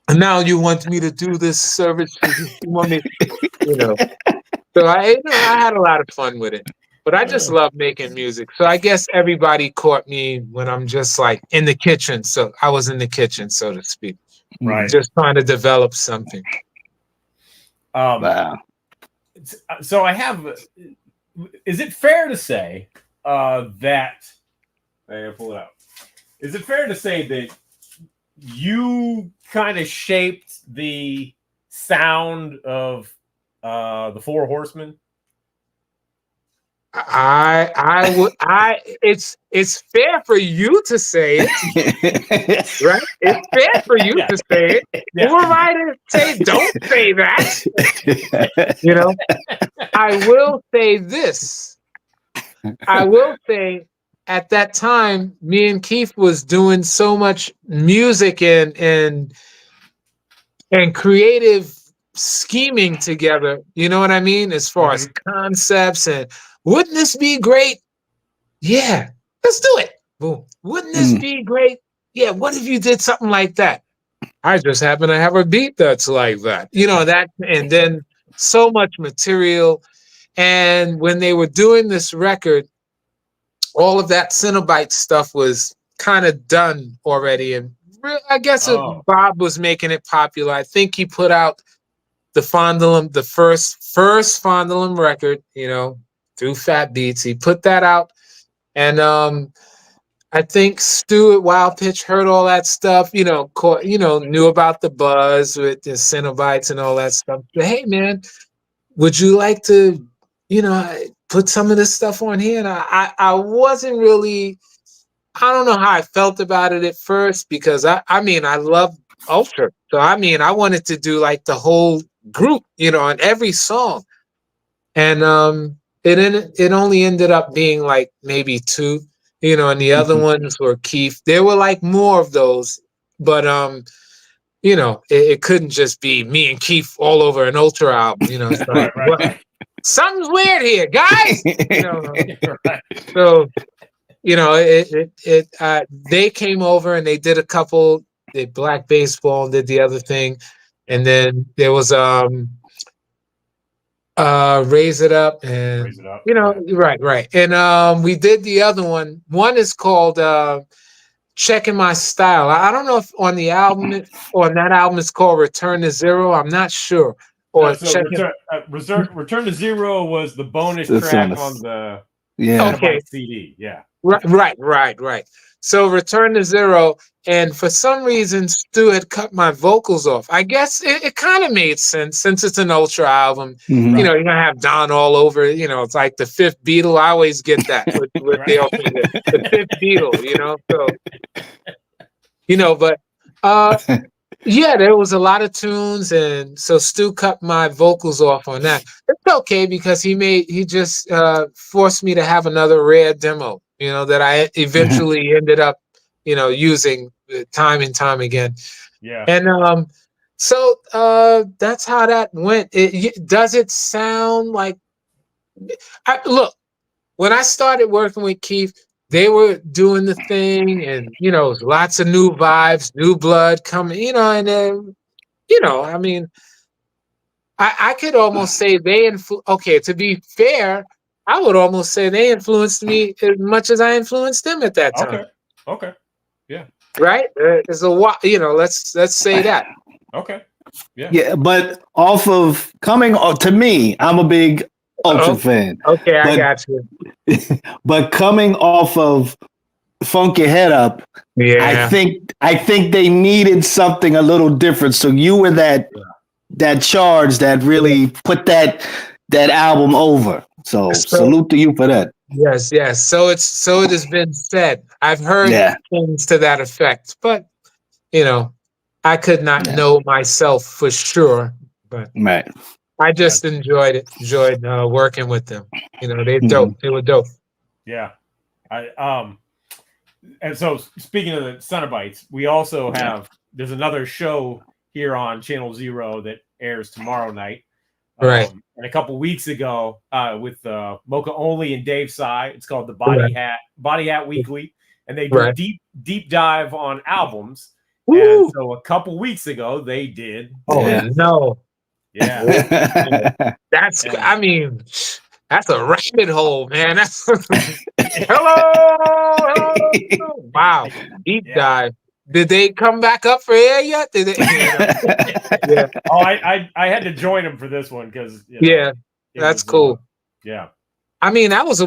And now you want me to do this service for you. You want me, So I had a lot of fun with it. But I just love making music. So I guess everybody caught me when I'm just like in the kitchen. So I was in the kitchen, so to speak. Right. Just trying to develop something. Wow. So I have, is it fair to say that, I gotta pull it out. Is it fair to say that you kind of shaped the sound of the Four Horsemen? It's fair for you to say it, right? It's fair for you to say it. Yeah. Who am I to say don't say that? I will say this. I will say at that time, me and Keith was doing so much music and creative scheming together. You know what I mean? As far as concepts and wouldn't this be great? Yeah, let's do it. Boom. Wouldn't this be great? Yeah, what if you did something like that? I just happen to have a beat that's like that. That, and then so much material. And when they were doing this record, all of that Cenobites stuff was kind of done already. And I guess Bob was making it popular. I think he put out the Fondulum, the first Fondulum record, through Fat Beats. He put that out. And I think Stu at Wild Pitch heard all that stuff, knew about the buzz with the Cenobites and all that stuff. But, hey, man, would you like to, put some of this stuff on here? And I wasn't really, I don't know how I felt about it at first because, I love Ultra. So, I wanted to do like the whole group, on every song. And it only ended up being like maybe 2, you know, and the other ones were Keith. There were like more of those, but you know, it couldn't just be me and Keith all over an Ultra album. You know, it's like what, something's weird here, guys. You know, so you know, they came over and they did a couple. They Black Baseball and did the other thing, and then there was Raise It Up and Raise It Up, you know, right, and we did the other one. One is called Checking My Style. I don't know if on the album on that album it's called Return to Zero. I'm not sure. Or so Return to Zero was the bonus track on the Cenobites CD. Yeah. Right. So Return to Zero, and for some reason Stu had cut my vocals off. I guess it kind of made sense since it's an Ultra album. You know, you're gonna have Don all over. You know, it's like the fifth Beatle. I always get that with the fifth Beatle. You know, so you know, but yeah, there was a lot of tunes, and so Stu cut my vocals off on that. It's okay because he just forced me to have another rare demo, you know, that I eventually ended up, you know, using time and time again. Yeah. And so that's how that went. Does it sound like? Look, when I started working with Keith, they were doing the thing, and you know, lots of new vibes, new blood coming. You know, and then, you know, I mean, I could almost say they okay, to be fair, I would almost say they influenced me as much as I influenced them at that time. Okay. Yeah. Right? There's you know, let's say that. Okay. Yeah. Yeah, but off of coming to me, I'm a big Ultra fan. Okay, I got you. But coming off of Funk Your Head Up, yeah, I think they needed something a little different. So you were that charge that really put that album over. So salute to you for that. Yes. So it has been said. I've heard things to that effect, but you know, I could not know myself for sure. But right. I just enjoyed working with them. You know, they're dope. They were dope. Yeah. And so speaking of the Cenobites, we also have there's another show here on Channel Zero that airs tomorrow night. Right. And a couple weeks ago, with Mocha Only and Dave Sy, it's called the Body Hat Weekly, and they do deep dive on albums. Woo! And so a couple weeks ago, they did. No. Yeah. I mean, that's a rabbit hole, man. That's hello. Wow. Deep dive. Did they come back up for air yet? Did they? Yeah. Oh, I had to join them for this one because that's cool. Yeah. I mean, that was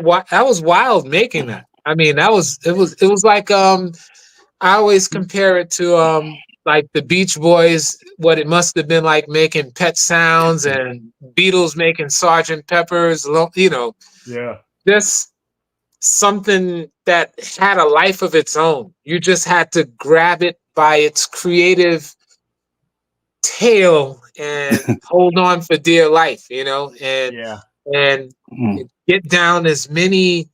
wild making that. I mean, it was like I always compare it to like the Beach Boys, what it must have been like making Pet Sounds and Beatles making Sgt. Pepper's, you know. Yeah. This something that had a life of its own. You just had to grab it by its creative tail and hold on for dear life, you know, and get down as many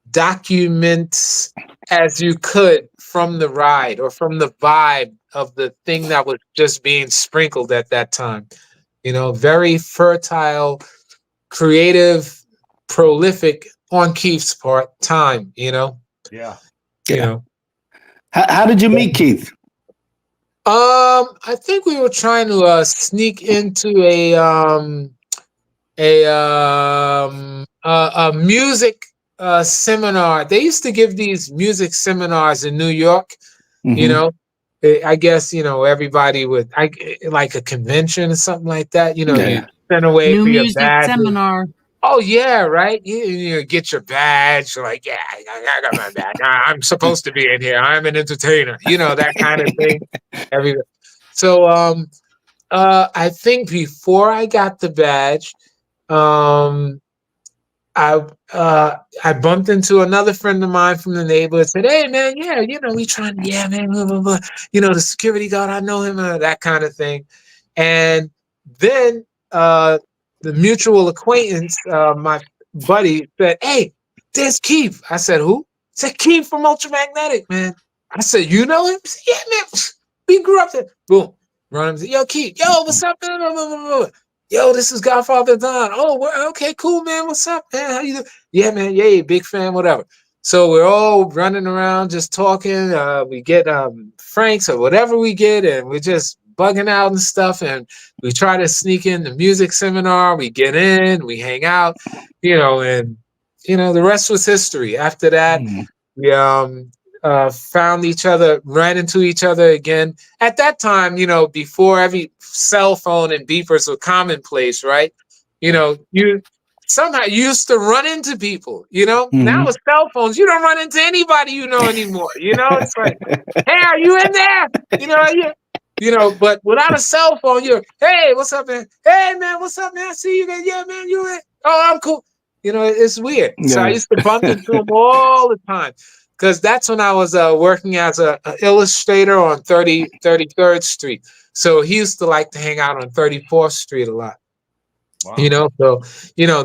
documents as you could from the ride or from the vibe of the thing that was just being sprinkled at that time. You know, very fertile, creative, prolific on Keith's part time, you know? Yeah. You know. How did you meet Keith? I think we were trying to sneak into a music seminar. They used to give these music seminars in New York, you know. I guess, you know, everybody would like a convention or something like that, you know, you send away New for your music badge. seminar. Oh yeah, right. You get your badge. You're like, yeah, I got my badge. I'm supposed to be in here. I'm an entertainer. You know, that kind of thing. So I think before I got the badge, I bumped into another friend of mine from the neighborhood. Said, "Hey man, yeah, you know, we trying, yeah, man, blah, blah, blah. You know, the security guard, I know him, that kind of thing." And then the mutual acquaintance, buddy said, "Hey, there's Keith." I said, "Who?" He said, "Keith from Ultramagnetic, man." I said, "You know him?" He said, "Yeah, man. We grew up there." Boom. Run him. Yo, Keith. Yo, what's up? Yo, this is Godfather Don. Oh, okay, cool, man. What's up, man? How you doing? Yeah, man. Yeah, big fan, whatever. So we're all running around just talking. We get Franks or whatever we get, and we're just bugging out and stuff. And we try to sneak in the music seminar. We get in, we hang out, and the rest was history. After that, we found each other, ran into each other again. At that time, before every cell phone and beepers were commonplace, right? You somehow used to run into people, Now with cell phones, you don't run into anybody anymore. It's like, hey, are you in there? But without a cell phone, you're, hey, what's up, man? Hey, man, what's up, man? I see you, man. Yeah, man, you in? Oh, I'm cool. It's weird. Yeah. So I used to bump into him all the time. Because that's when I was working as an illustrator on 33rd Street. So he used to like to hang out on 34th Street a lot. Wow. So,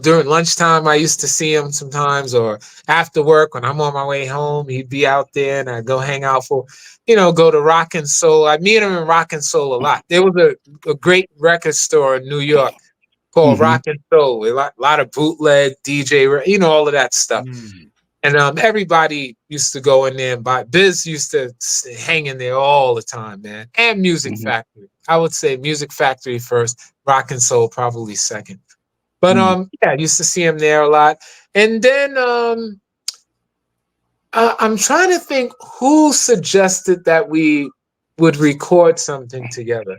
during lunchtime, I used to see him sometimes, or after work when I'm on my way home, he'd be out there and I'd go hang out for, go to Rock and Soul. I meet him in Rock and Soul a lot. There was a great record store in New York called Rock and Soul. A lot of bootleg, DJ, all of that stuff. And everybody used to go in there and buy. Biz used to hang in there all the time, man. And Music Factory. I would say Music Factory first, Rock and Soul probably second. But I used to see him there a lot. And then I'm trying to think who suggested that we would record something together.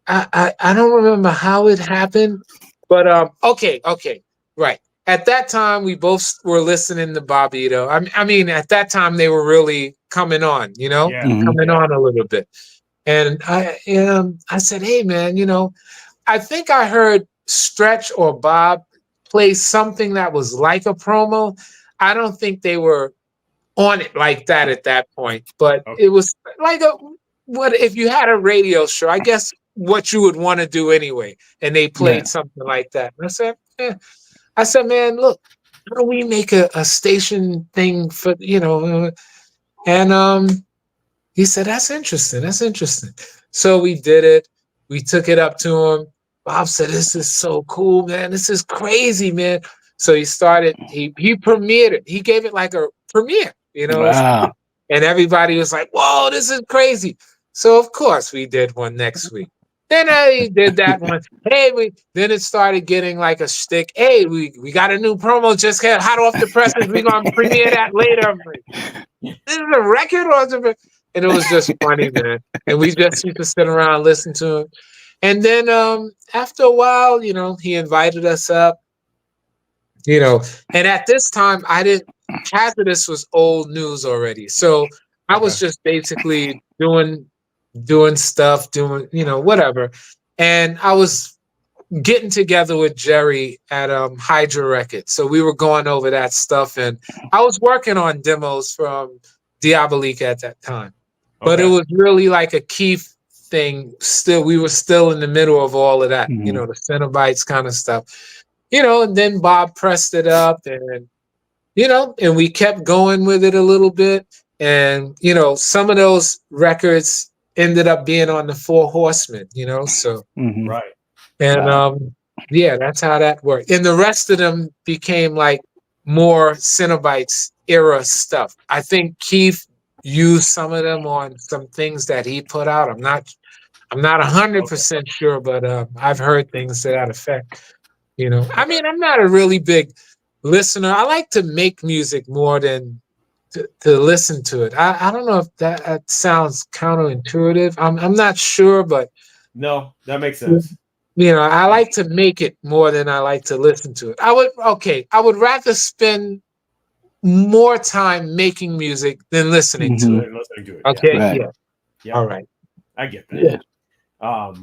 I don't remember how it happened, but okay, right. At that time, we both were listening to Bobbito. I mean, at that time, they were really coming on, coming on a little bit. And I said, hey, man, I think I heard Stretch or Bob play something that was like a promo. I don't think they were on it like that at that point, but it was like what if you had a radio show, I guess what you would want to do anyway. And they played something like that. And I said, man, look, how do we make a station thing for, and he said, that's interesting. So we did it. We took it up to him. Bob said, this is so cool, man. This is crazy, man. So he started, he premiered it. He gave it like a premiere, Wow. And everybody was like, whoa, this is crazy. So of course we did one next week. Then I did that one. Hey, then it started getting like a shtick. Hey, we got a new promo just got hot off the presses. We're gonna premiere that later. I'm like, this is a record or and it was just funny, man. And we just used to sit around and listen to him. And then after a while, he invited us up. And at this time Hazardous was old news already. So I was just basically doing stuff, whatever. And I was getting together with Jerry at Hydra Records. So we were going over that stuff, and I was working on demos from Diabolique at that time. But it was really like a Keith thing. We were still in the middle of all of that, the Cenobites kind of stuff. And then Bob pressed it up, and and we kept going with it a little bit. And some of those records ended up being on the Four Horsemen, so right. And that's how that worked. And the rest of them became like more Cenobites era stuff. I think Keith used some of them on some things that he put out. I'm not 100% sure, but I've heard things to that effect. I mean, I'm not a really big listener. I like to make music more than to listen to it. I don't know if that sounds counterintuitive. I'm not sure, but no, that makes sense. I like to make it more than I like to listen to it. I would rather spend more time making music than listening to it. Okay, right. Yeah. All right. I get that. Yeah.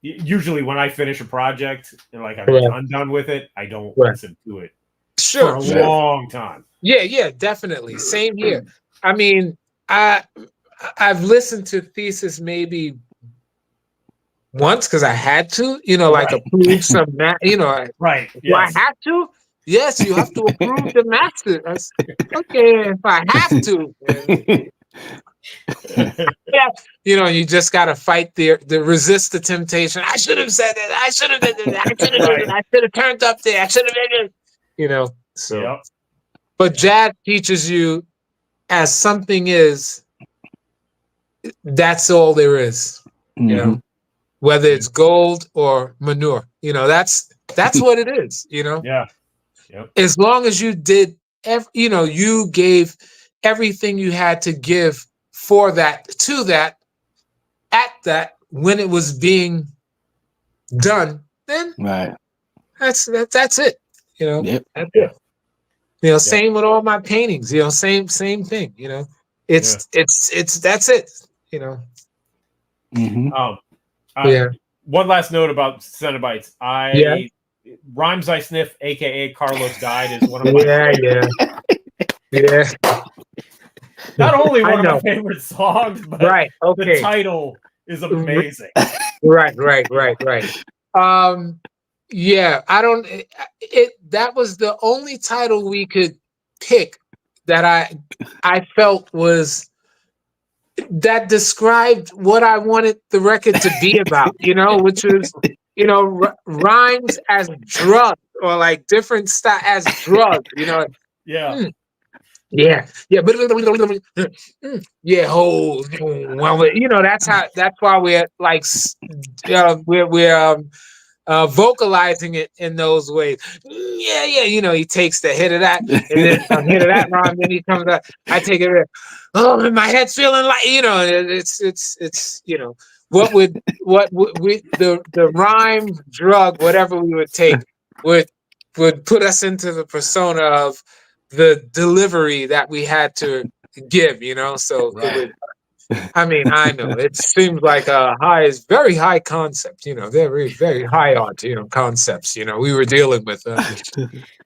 Usually when I finish a project and like I'm done with it, I don't listen to it for a long time. Yeah, definitely. Same here. I mean, I've listened to Thesis maybe once because I had to, like approve some, right. Yes. I had to. Yes, you have to approve the master. I said, okay, if I have to. Yeah, you just gotta fight the resist the temptation. I should have said it. I should have did it. I should have did it. I should have turned up there. I should have did it. So. Yep. But jazz teaches you, as something is, that's all there is. Whether it's gold or manure. That's what it is. Yeah. Yep. As long as you did, you gave everything you had to give for that, to that, at that, when it was being done, then that's it. Yep. That's it. Same with all my paintings. Same thing. It's that's it. One last note about Cenobites. Rhymes I Sniff, aka Carlos Died, is one of my not only one of my favorite songs, but the title is amazing. Right. I don't. That was the only title we could pick that I felt was that described what I wanted the record to be about. Which was rhymes as drugs, or like different style as drugs. Yeah. Yeah. Well, that's why we're like, we're vocalizing it in those ways. He takes the hit of that, and then hit of that rhyme, then he comes up. I take it. Oh, my head's feeling like it's what we the rhyme drug, whatever we would take, would put us into the persona of the delivery that we had to give. So I know it seems like very high concept, very, very high art, concepts, we were dealing with,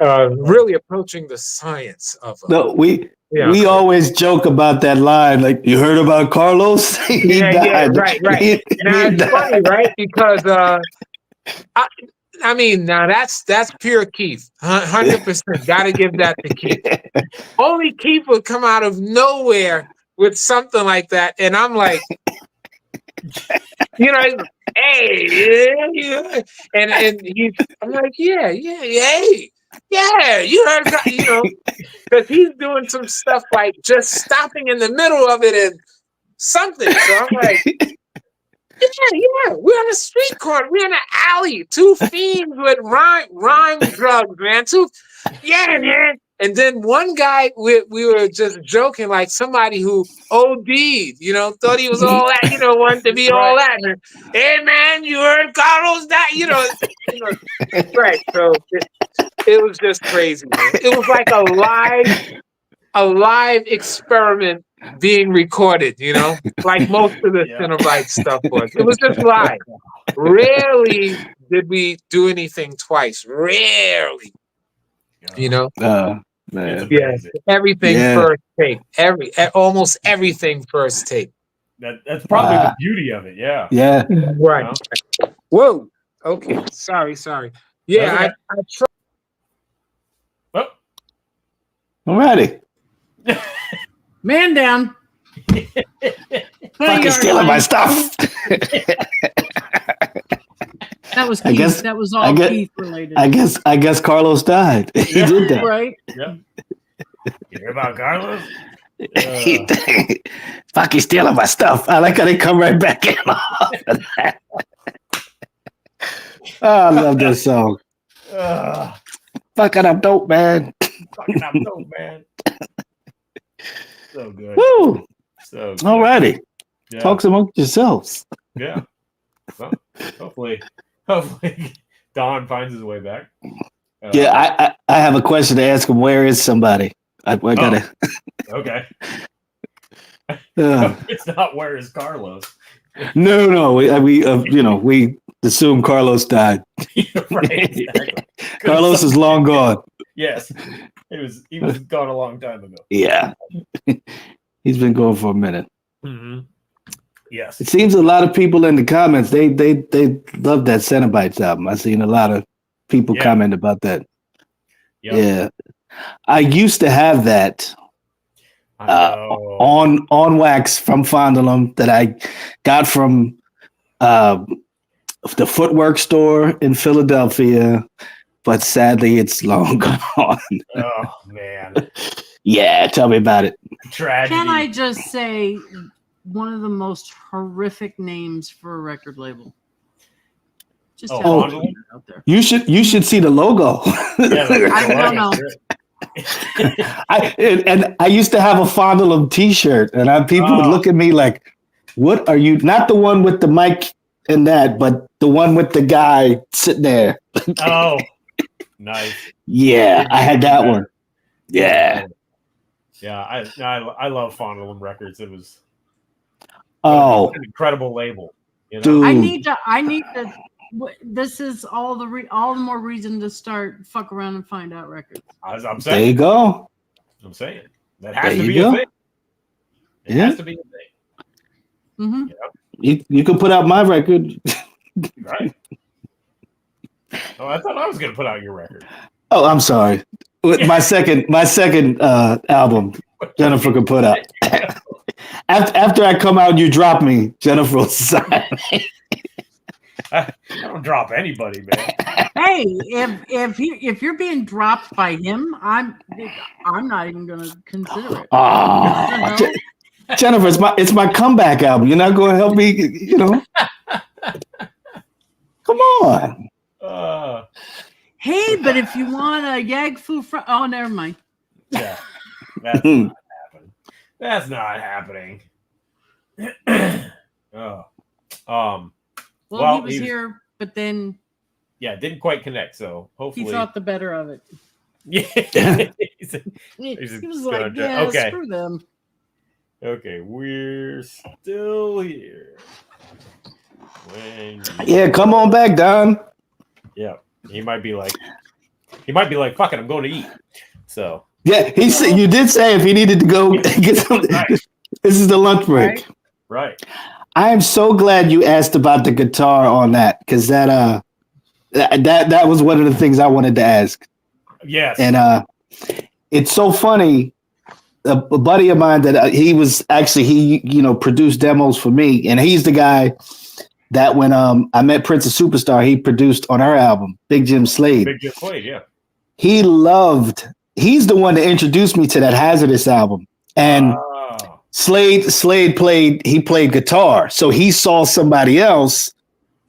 really approaching the science of. We always joke about that line, like, you heard about Carlos? He died. Right. Now it's funny, right? Because now that's pure Keith, 100%. Got to give that to Keith. Only Keith would come out of nowhere with something like that, and I'm like, hey, and I'm like, hey, you heard, because he's doing some stuff like just stopping in the middle of it and something. So I'm like, we're on a street corner, we're in an alley, two fiends with rhyme drugs, man. Man. And then one guy, we were just joking, like somebody who OD'd, thought he was all that, wanted to be all that. And, hey, man, you heard Carlos that, right. So it was just crazy, man. It was like a live experiment being recorded, like most of the Cenobite stuff was. It was just live. Rarely did we do anything twice. Rarely. Man. Everything first take. Almost everything first take. That's probably the beauty of it. Yeah. Right. Whoa. Okay. Sorry. Yeah, I try. Oh. Alrighty. Man down. Fucking stealing my stuff. That was Keith. That was all Keith related. I guess Carlos died. He did that. Right. Yeah. You hear about Carlos? Fuck, he's stealing my stuff. I like how they come right back in. I love this song. Fucking up dope, man. So good. Woo. So good. Alrighty. Yeah. Talk amongst yourselves. Yeah. Well, hopefully Don finds his way back. I have a question to ask him. Where is somebody? I gotta. Okay. It's not where is Carlos. No. We assume Carlos died. Right. Exactly. Carlos is long gone. Yes. He was gone a long time ago. Yeah. He's been gone for a minute. Mm-hmm. Yes. It seems a lot of people in the comments, they love that Cenobites album. I've seen a lot of people comment about that. Yep. Yeah. I used to have that I know. on wax from Fondulum that I got from the footwork store in Philadelphia, but sadly it's long gone. Oh man, Yeah, tell me about it. tragedy. Can I just say one of the most horrific names for a record label? Just have to Fondulum? put that out there. You should see the logo. Yeah, I don't know. I used to have a Fondulum T-shirt, and people would look at me like, "What are you?" Not the one with the mic and that, but the one with the guy sitting there. Oh, nice. Yeah, I had that one. Yeah. Yeah, I love Fondulum Records. It was Oh, an incredible label. You know? dude. I need to. This is all the more reason to start fuck around and find out records. I'm There saying. you go. I'm saying that has There to you be a go. thing. It Yeah. has to be a thing. Mm-hmm. You can put out my record. Right. Oh, I thought I was going to put out your record. Oh, I'm sorry. With my second album, Jennifer could put out. After I come out and you drop me, Jennifer will sign. I don't drop anybody, man. Hey, if you're being dropped by him, I'm not even going to consider it. Oh, Jennifer, it's my comeback album. You're not going to help me, you know? Come on. Hey, but if you want a Yag Fu, oh, never mind. Yeah, that's not happening. That's not happening. Well, he was here, but then didn't quite connect. So hopefully he thought the better of it. Yeah, He was like, "Yeah, okay. screw them." Okay, we're still here. Yeah, come on back, Don. Yeah, he might be like, "Fuck it, I'm going to eat." So yeah, he said you did say if he needed to go get something. Right. This is the lunch break. Right. I am so glad you asked about the guitar on that because that was one of the things I wanted to ask. Yes. And it's so funny. A buddy of mine that he produced demos for me, and he's the guy that when I met Prince of Superstar, he produced on our album, Big Jim Slade. Big Jim Slade, yeah. He's the one that introduced me to that Hazardous album. And Slade played guitar. So he saw somebody else,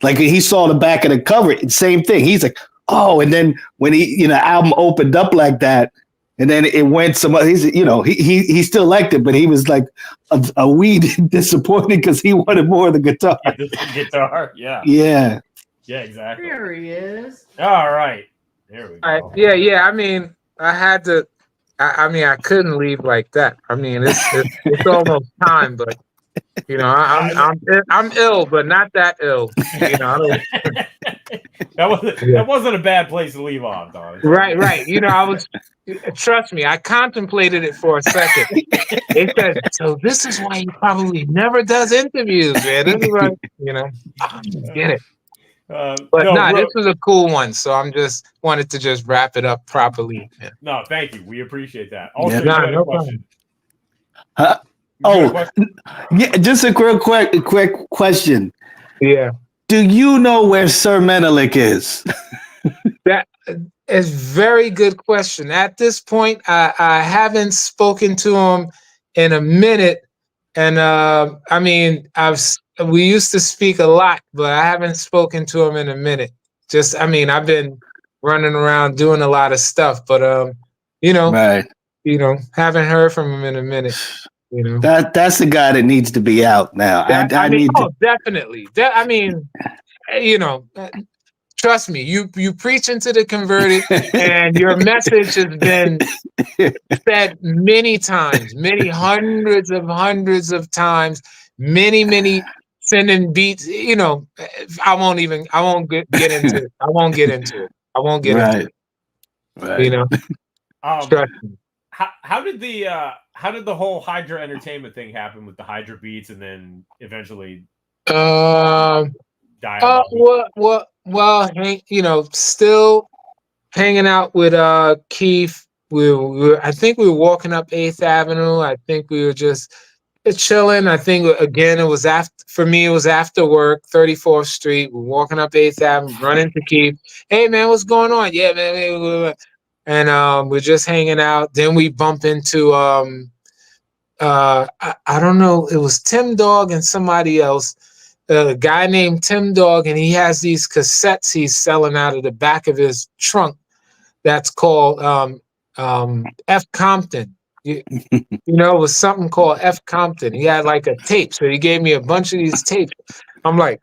like he saw the back of the cover, same thing. He's like, oh, and then when album opened up like that, and then it went he still liked it, but he was like a wee disappointed because he wanted more of the guitar. Guitar, yeah. Yeah. Yeah, exactly. There he is. All right. There we go. Yeah. I mean, I had to. I couldn't leave like that. I mean, it's almost time, but I'm ill, but not that ill. That wasn't a bad place to leave off, Don. Right. Trust me, I contemplated it for a second. It said, so this is why he probably never does interviews, man. This is like, get it. This was a cool one, so I'm just wanted to just wrap it up properly. Yeah. No, thank you. We appreciate that. Also, Yeah. you had a question. Yeah, just a quick question. Yeah. Do you know where Sir Menelik is? That is very good question. At this point, I haven't spoken to him in a minute, and we used to speak a lot, but I haven't spoken to him in a minute. I've been running around doing a lot of stuff, but Right. Haven't heard from him in a minute. That's the guy that needs to be out now. Definitely. Trust me, you preach into the converted, and your message has been said many times, many hundreds of times, many sending beats. I won't get into it. I won't get into it. Right. Trust me. How did the whole Hydra Entertainment thing happen with the Hydra beats, and then eventually Well, Hank, still hanging out with Keith. I think we were walking up 8th Avenue. I think we were just chilling. I think again it was after work, 34th Street. We're walking up 8th Avenue, running to Keith. Hey man, what's going on? Yeah, man. And we're just hanging out. Then we bump into I don't know, it was Tim Dog and somebody else. A guy named Tim Dog, and he has these cassettes he's selling out of the back of his trunk. That's called F. Compton. You know, it was something called F. Compton. He had like a tape, so he gave me a bunch of these tapes. I'm like,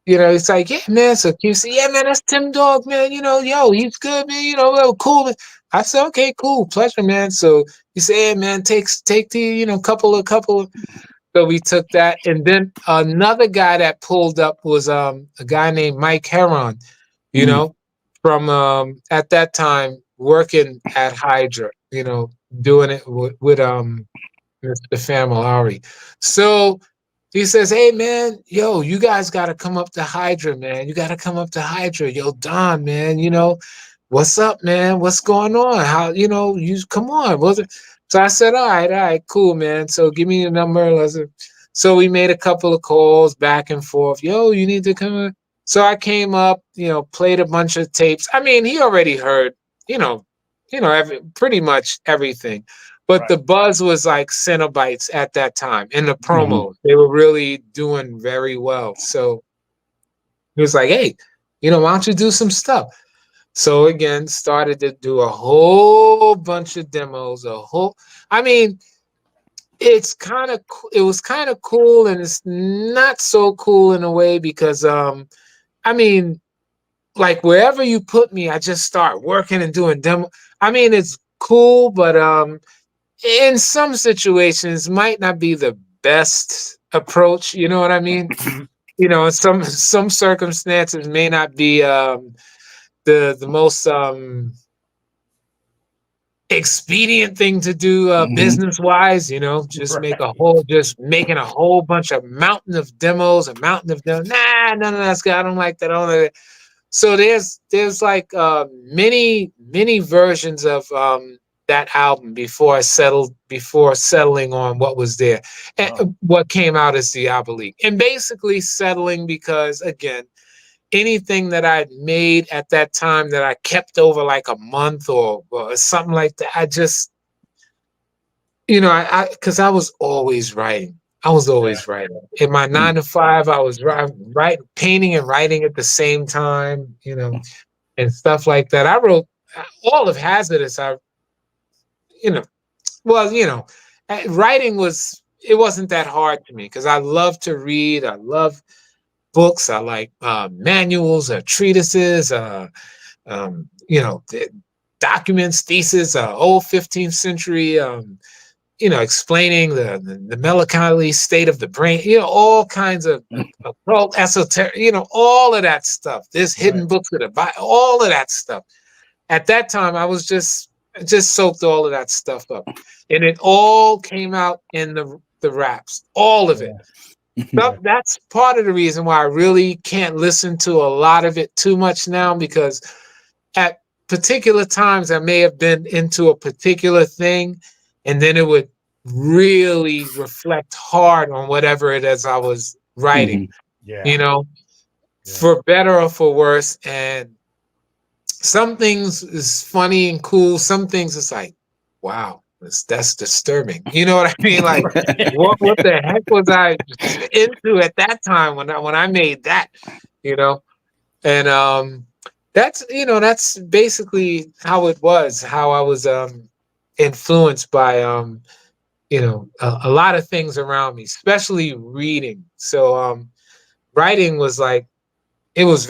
you know, it's like, yeah, man. So you say, yeah, man, that's Tim Dog, man. You know, yo, he's good, man. You know, well, cool. I said, okay, cool, pleasure, man. So you say, hey, man, take the, you know, couple of. So we took that, and then another guy that pulled up was a guy named Mike Heron, you know, from at that time working at Hydra, you know, doing it with Mr. Familari. So he says, hey man, yo, you guys gotta come up to Hydra, man. You gotta come up to Hydra. Yo, Don, man, you know, what's up, man? What's going on? How, you know, you come on. So I said, all right, cool, man. So give me your number. So we made a couple of calls back and forth. Yo, you need to come. So I came up, you know, played a bunch of tapes. I mean, he already heard, pretty much everything. But the buzz was like Cenobites at that time in the promos. They were really doing very well. So he was like, hey, you know, why don't you do some stuff? So again, started to do a whole bunch of demos, it was kind of cool, and it's not so cool in a way because, like wherever you put me, I just start working and doing demo. I mean, it's cool, but in some situations might not be the best approach. You know what I mean? You know, some circumstances may not be the most expedient thing to do business wise, you know, just making a whole bunch of mountain of demos. Nah, none of that's good. I don't like that. So there's like many versions of that album before settling on what was there and what came out as Diabolique, and basically settling because again, anything that I'd made at that time that I kept over like a month or something like that, I just, you know, because I was always writing. I was always writing. In my 9 to 5, I was writing, painting and writing at the same time, you know, and stuff like that. I wrote all of Hazardous. Writing wasn't that hard to me because I love to read. I love books. I like manuals or treatises, documents, theses, old 15th century, explaining the melancholy state of the brain, you know, all kinds of occult, esoteric, you know, all of that stuff. There's hidden books of the Bible, all of that stuff. At that time, I was just soaked all of that stuff up, and it all came out in the raps, all of it. So that's part of the reason why I really can't listen to a lot of it too much now, because at particular times I may have been into a particular thing, and then it would really reflect hard on whatever it is I was writing, you know, for better or for worse. And some things is funny and cool. Some things it's like, wow, that's disturbing. You know what I mean? Like, what the heck was I into at that time when I made that, you know? And that's basically how it was, how I was influenced by a lot of things around me, especially reading. So writing was like, it was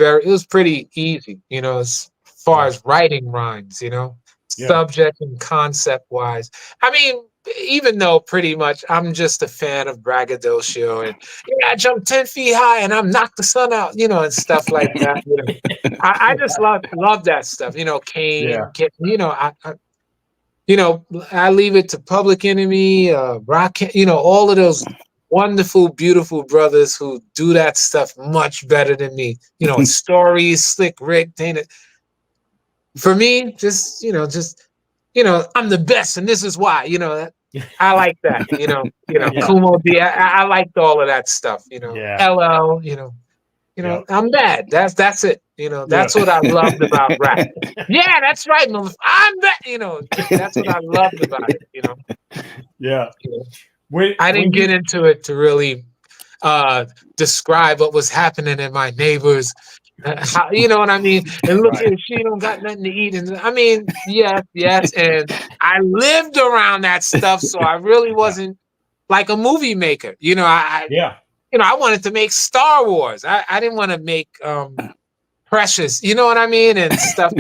pretty easy, you know, as far as writing rhymes, you know, subject and concept wise. I mean, even though pretty much I'm just a fan of braggadocio and I jumped 10 feet high and I'm knocked the sun out, you know, and stuff like that. You know, I just love that stuff, you know, Kane, you know, I leave it to Public Enemy, Rock, you know, all of those wonderful, beautiful brothers who do that stuff much better than me. You know, stories, Slick Rick, Dana. for me, just I'm the best, and this is why. I like that. Yeah. Kumo D. I liked all of that stuff. Yeah. LL. Yep. I'm bad. That's it. That's what I loved about rap. Yeah, that's right. I'm that. That's what I loved about it. Yeah. I didn't get into it to really describe what was happening in my neighbors. How, you know what I mean? And look Right. here, she don't got nothing to eat. And I mean, yes. And I lived around that stuff, so I really wasn't like a movie maker. I wanted to make Star Wars. I didn't want to make Precious. You know what I mean? And stuff.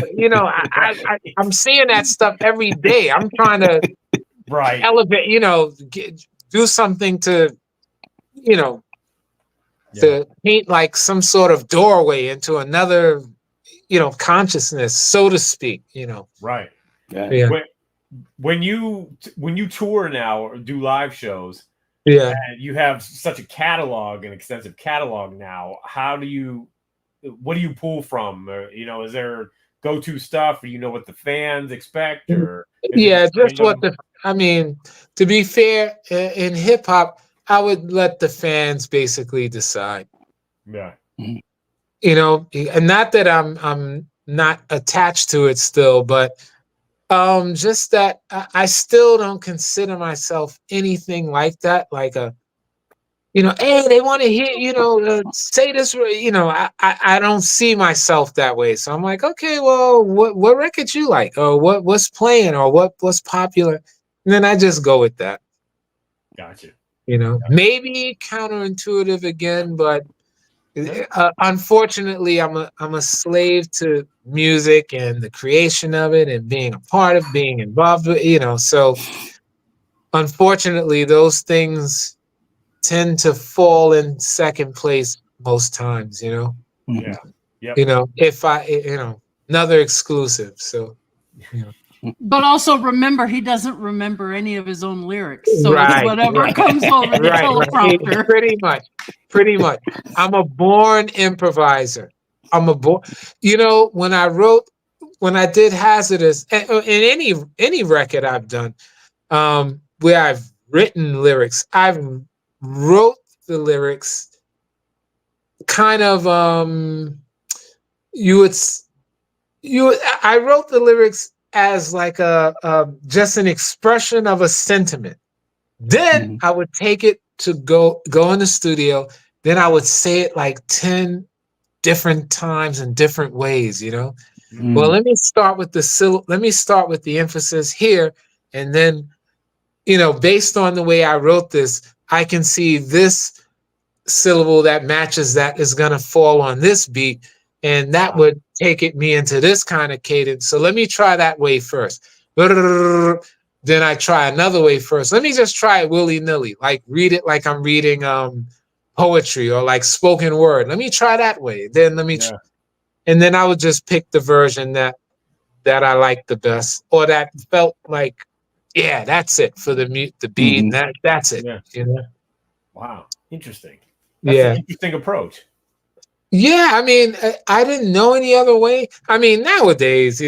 I'm seeing that stuff every day. I'm trying to elevate. Do something to, to paint like some sort of doorway into another, consciousness, so to speak. Right. Yeah. When you tour now or do live shows, yeah, and you have such a catalog, an extensive catalog now, what do you pull from? Is there go-to stuff, or what the fans expect, or just what to be fair, in hip hop, I would let the fans basically decide. Yeah. And not that I'm not attached to it still, but just that I still don't consider myself anything like that. Like hey, they want to hear, say this. I don't see myself that way. So I'm like, okay, well, what records you like, or what's playing, or what's popular, and then I just go with that. Gotcha. Maybe counterintuitive again, but unfortunately, I'm a slave to music and the creation of it, and being a part of, being involved with, so unfortunately, those things tend to fall in second place most times. Yeah. If another exclusive. So. But also remember, he doesn't remember any of his own lyrics. So Right, it's whatever right. comes over the teleprompter. Pretty much. I'm a born improviser. When I did Hazardous, in any record I've done, where I've written lyrics, I've wrote the lyrics kind of, I wrote the lyrics as like just an expression of a sentiment. Then I would take it to go in the studio. Then I would say it like 10 different times in different ways, Well, let me start with the emphasis here, and then, based on the way I wrote this, I can see this syllable that matches that is going to fall on this beat, and that would take me into this kind of cadence. So let me try that way first. Then I try another way first. Let me just try it willy-nilly, like read it like I'm reading poetry or like spoken word. Let me try that way. Then and then I would just pick the version that I like the best, or that felt like, yeah, that's it for the beat. That's it. Yeah. Wow, interesting. That's an interesting approach. Yeah, I mean, I didn't know any other way. I mean, nowadays,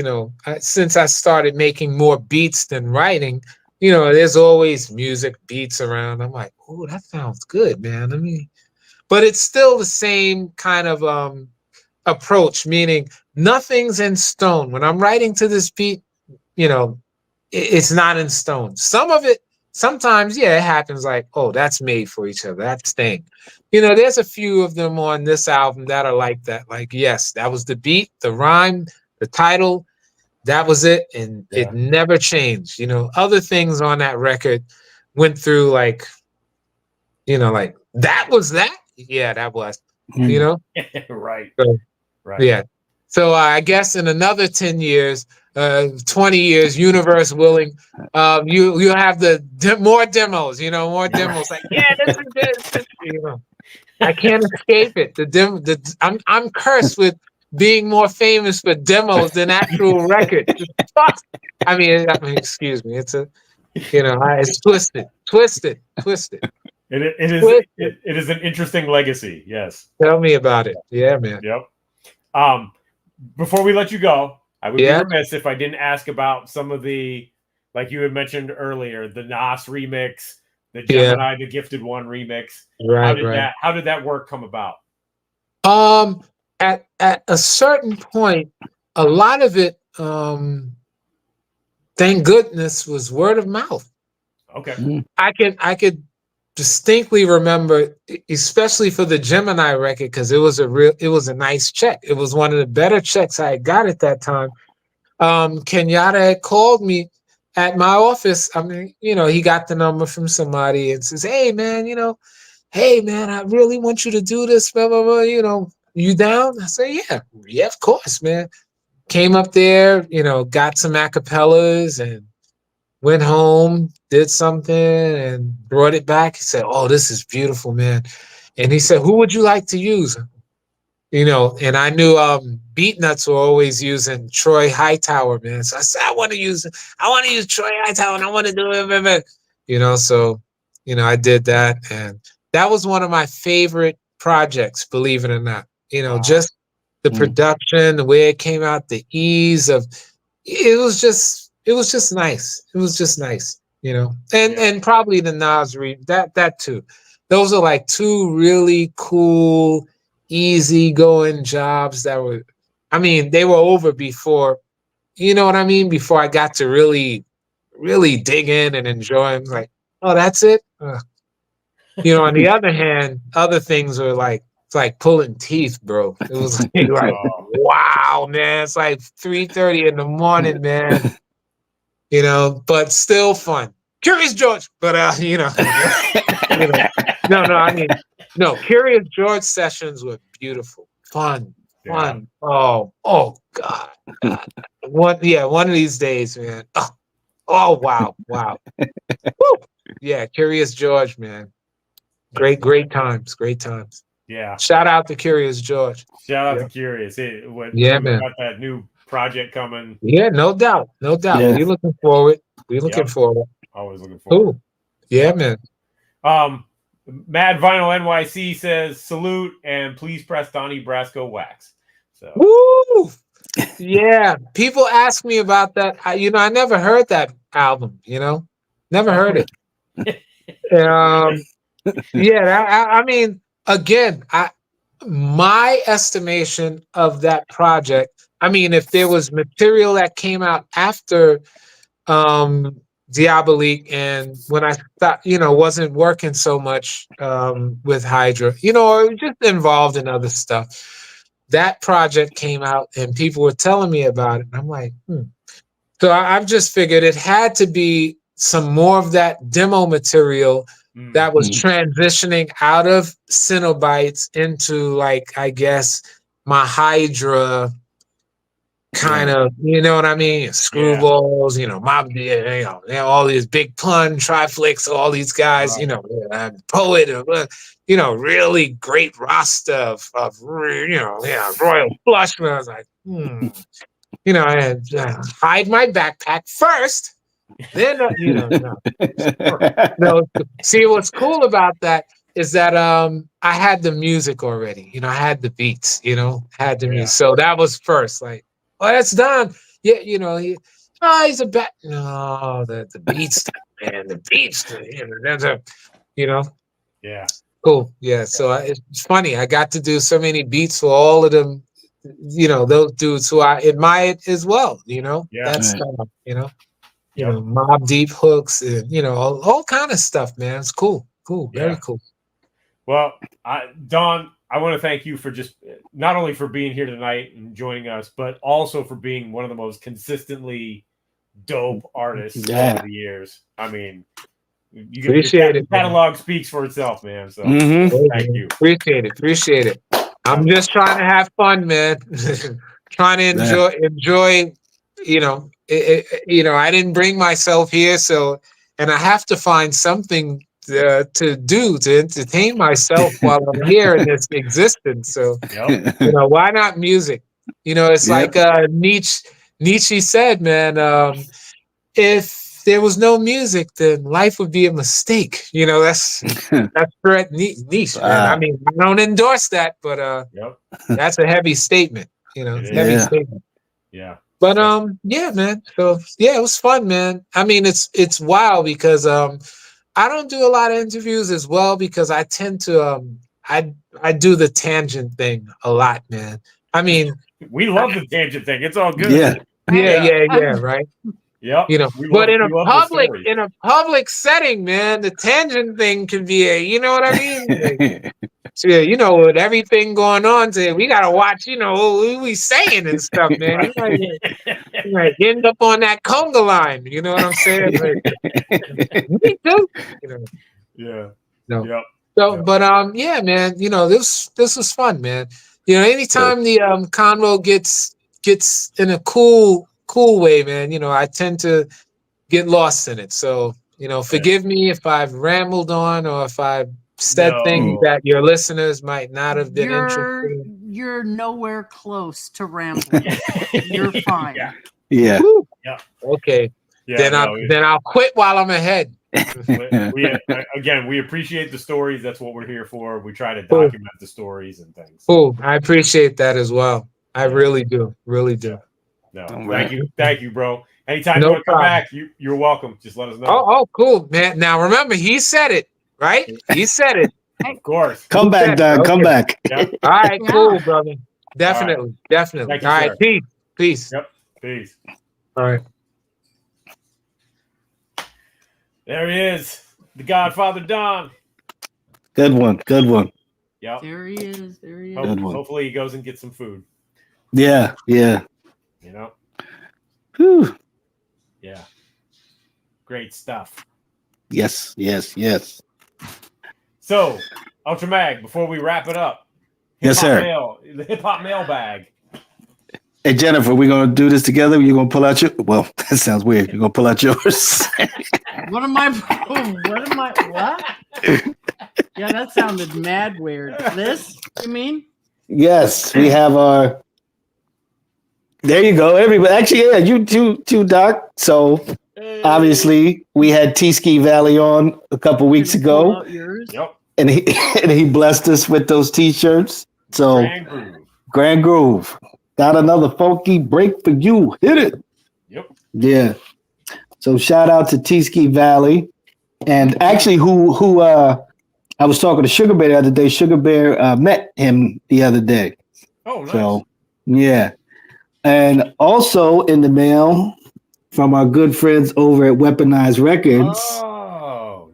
since I started making more beats than writing, there's always music beats around. I'm like, oh, that sounds good, man. But it's still the same kind of approach, meaning nothing's in stone. When I'm writing to this beat, it's not in stone. Some of it, sometimes, it happens like, oh, that's made for each other. That's staying. There's a few of them on this album that are like that. Like, yes, that was the beat, the rhyme, the title. That was it. And it never changed. Other things on that record went through like, like, that was that? Yeah, that was, Right. So, right. Yeah. So I guess in another 10 years, 20 years, universe willing, you'll have more demos, more demos. Like, this is this, I can't escape it. I'm cursed with being more famous for demos than actual records. I mean, excuse me. It's it's twisted. It is an interesting legacy. Yes. Tell me about it. Yeah, man. Yep. Before we let you go, I would be remiss if I didn't ask about some of the, like you had mentioned earlier, the Nas remix, the Gemini, the Gifted One remix. Right. How did that work come about? At a certain point, a lot of it, thank goodness, was word of mouth. Okay. I could distinctly remember, especially for the Gemini record, because it was a nice check. It was one of the better checks I had got at that time. Kenyatta had called me at my office. I mean, he got the number from somebody and says, hey man, I really want you to do this, blah, blah, blah, you down? I say, yeah, of course, man. Came up there, got some acapellas and went home, did something and brought it back. He said, oh, this is beautiful, man. And he said, who would you like to use? And I knew Beat Nuts were always using Troy Hightower, man. So I said, I want to use Troy Hightower and I want to do it. So, I did that. And that was one of my favorite projects, believe it or not. Just the production, the way it came out, the ease of it was just nice. It was just nice, and probably the Nas that too. Those are like two really cool, easy going jobs that were, they were over before, before I got to really, really dig in and enjoy them. Like, oh, that's it. On the other hand, other things were like, it's like pulling teeth, bro. It was like wow, man. It's like 3:30 in the morning, man. But still fun. Curious George, but no, Curious George sessions were beautiful, fun. Oh God. One of these days, man. Oh wow. Woo! Yeah, Curious George, man. Great times. Yeah. Shout out to Curious George. Shout out to Curious. Man. Got that new project coming. Yeah, no doubt. Yeah. We're looking forward. Always looking forward. Cool. Yeah, man. Mad Vinyl NYC says salute and please press Donnie Brasco wax. So. Woo! Yeah, people ask me about that. I never heard that album. Never heard it. Again, my estimation of that project. If there was material that came out after Diabolique, and when I thought, wasn't working so much with Hydra, or just involved in other stuff, that project came out and people were telling me about it. And I'm like, So I've just figured it had to be some more of that demo material that was transitioning out of Cenobites into, like, I guess, my Hydra kind of, Screwballs, Mob, all these Big Pun, Triflix, all these guys, Poet, really great roster of Royal Flush. And I was like, I had hide my backpack first. Then, no. See, what's cool about that is that I had the music already. I had the beats. Had the music. So that was first. Like, oh, that's Don. Yeah, he's a bat. No, the beats, man. The beats. Yeah. Cool. Yeah. So it's funny. I got to do so many beats for all of them. Those dudes who I admired as well. That's stuff. Mob Deep hooks and all kind of stuff, man. It's cool, very cool. Well, Don, I want to thank you for just not only for being here tonight and joining us, but also for being one of the most consistently dope artists over the years. You appreciate it. Catalog speaks for itself, man. So thank you. Appreciate it. I'm just trying to have fun, man. Trying to enjoy. I didn't bring myself here, and I have to find something to do to entertain myself while I'm here in this existence. So, why not music? It's like Nietzsche said, man. If there was no music, then life would be a mistake. That's correct, Nietzsche. Man. I don't endorse that, but that's a heavy statement. Heavy statement. Yeah. But yeah, man. So yeah, it was fun, man. I mean, it's wild because I don't do a lot of interviews as well because I tend to I do the tangent thing a lot, man. I mean, We love the tangent thing. It's all good. Yeah. yeah, right. Yep. You know, We but love the story. in a public setting, man, the tangent thing can be you know what I mean? Like, so, yeah, you know, with everything going on today, we gotta watch, you know, what we saying and stuff, man. You might end up on that conga line. You know what I'm saying? Like, me too. You know, Yeah. no. Yep. So, Yep. but yeah, man. You know, this was fun, man. You know, anytime the convo gets in a cool way, man. You know, I tend to get lost in it. So, you know, forgive me if I've rambled on or if I've said things No. that your listeners might not have been interested in. You're nowhere close to rambling. You're fine. Yeah. Yeah. Woo. Yeah. Okay. Yeah. Then I'll quit while I'm ahead. We appreciate the stories. That's what we're here for. We try to document the stories and things. Cool. I appreciate that as well. I really do. Really do. No, right. thank you, bro. Anytime No you want to come problem. back, you're welcome. Just let us know. Oh, cool, man. Now remember, he said it, right? He said it. Of course. Come back, Doug. Come back. Yeah. All right, Yeah. cool, brother. Definitely. Definitely. Thank you, All right, sir. peace. Yep. Peace. All right. There he is, the Godfather Don. Good one. Good one. Yep. There he is. There he is. Good one. Hopefully he goes and gets some food. Yeah. Yeah. You know. Whew. Yeah. Great stuff. Yes. Yes. Yes. So, Ultramag, before we wrap it up, Yes, sir. the hip hop mailbag. Hey, Jennifer, we're going to do this together. You're going to pull out your, well, that sounds weird. You're going to pull out yours. What? Yeah, that sounded mad weird. This, you mean? Yes, we have our, there you go. Everybody, actually, yeah, you too, Doc. So obviously we had T-Ski Valley on a couple weeks Pull ago, out yours. Yep. and he blessed us with those T-shirts. So Grand Groove. Got another funky break for you. Hit it. Yep. Yeah. So shout out to T-Ski Valley. And actually who I was talking to Sugar Bear the other day. Sugar Bear met him the other day. Oh, nice. So yeah. And also in the mail from our good friends over at Weaponized Records,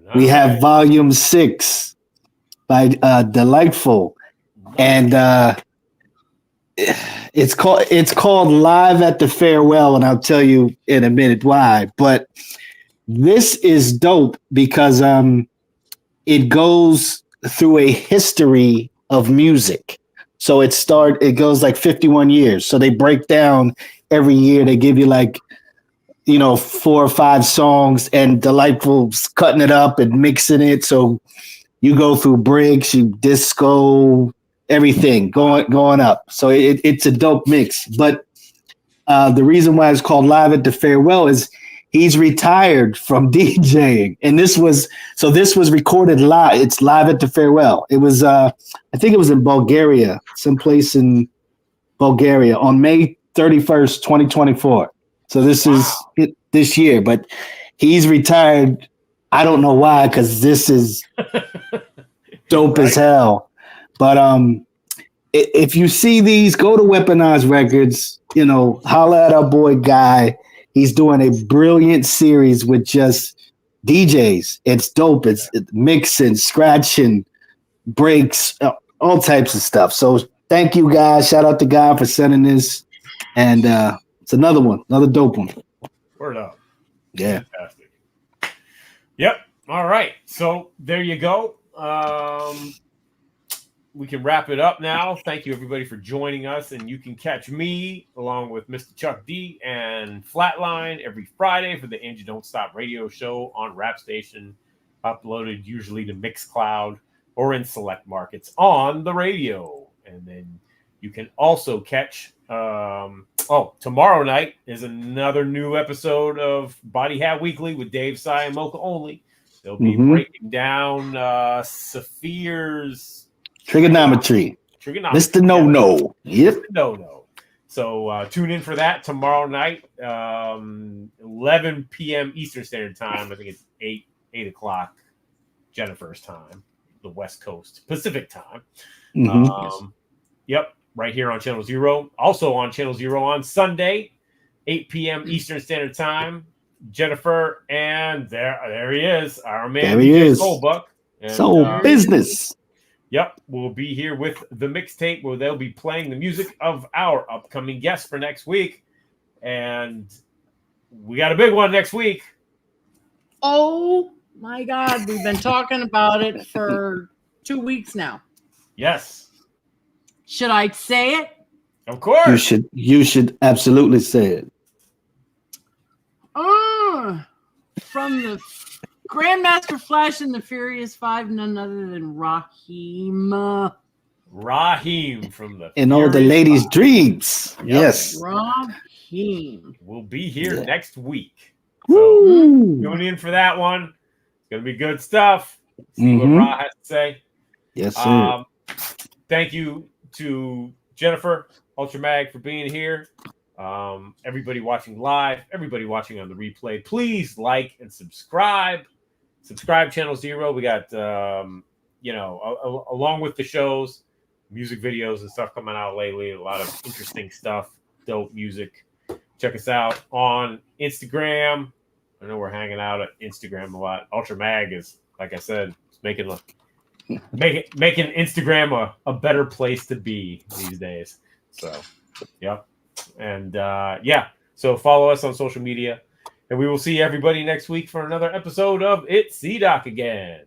nice. we have Volume 6 by Delightful. And it's called Live at the Farewell, and I'll tell you in a minute why. But this is dope because it goes through a history of music. So it goes like 51 years. So they break down every year. They give you 4 or 5 songs, and Delightful's cutting it up and mixing it. So you go through breaks, disco, everything going up. So it's a dope mix. But the reason why it's called Live at the Farewell is he's retired from DJing. And this was recorded live. It's Live at the Farewell. It was I think it was in Bulgaria, someplace in Bulgaria on May 31st, 2024. So this is this year, but he's retired. I don't know why, because this is dope as hell. But if you see these, go to Weaponized Records, holla at our boy Guy. He's doing a brilliant series with just DJs. It's dope. It's mixing, scratching, breaks, all types of stuff. So thank you, guys. Shout out to Guy for sending this. And it's another dope one. Word up. Yeah. Fantastic. Yep. All right. So there you go. We can wrap it up now. Thank you, everybody, for joining us. And you can catch me along with Mr. Chuck D and Flatline every Friday for the Angie Don't Stop radio show on Rap Station, uploaded usually to Mixcloud or in select markets on the radio. And then you can also catch tomorrow night is another new episode of Body Hat Weekly with Dave, Sy, and Mocha Only. They'll be breaking down Saphir's Trigonometry. Mr. No-No. Yep. No. So tune in for that tomorrow night, 11 p.m. Eastern Standard Time. I think it's 8 o'clock Jennifer's time, the West Coast Pacific time. Yep, right here on Channel Zero. Also on Channel Zero on Sunday, 8 p.m. Eastern Standard Time. Jennifer, and there he is, our man, DJ Soulbuck. Soul business. Yep, we'll be here with the mixtape where they'll be playing the music of our upcoming guests for next week. And we got a big one next week. Oh my God, we've been talking about it for 2 weeks now. Yes. Should I say it? Of course. You should absolutely say it. From the Grandmaster Flash and the Furious Five, none other than Raheem. Raheem from the In all the ladies' dreams. Yep. Yes. Raheem. We'll be here next week. So tune in for that one. It's going to be good stuff. See what Ra has to say. Yes, sir. Thank you to Jennifer, Ultramag, for being here. Everybody watching live, everybody watching on the replay, please like and subscribe. Subscribe Channel Zero. We got, along with the shows, music videos and stuff coming out lately. A lot of interesting stuff, dope music. Check us out on Instagram. I know we're hanging out at Instagram a lot. Ultramag is, like I said, making Instagram a better place to be these days. So, yep. And so follow us on social media, and we will see everybody next week for another episode of It's C-Doc again.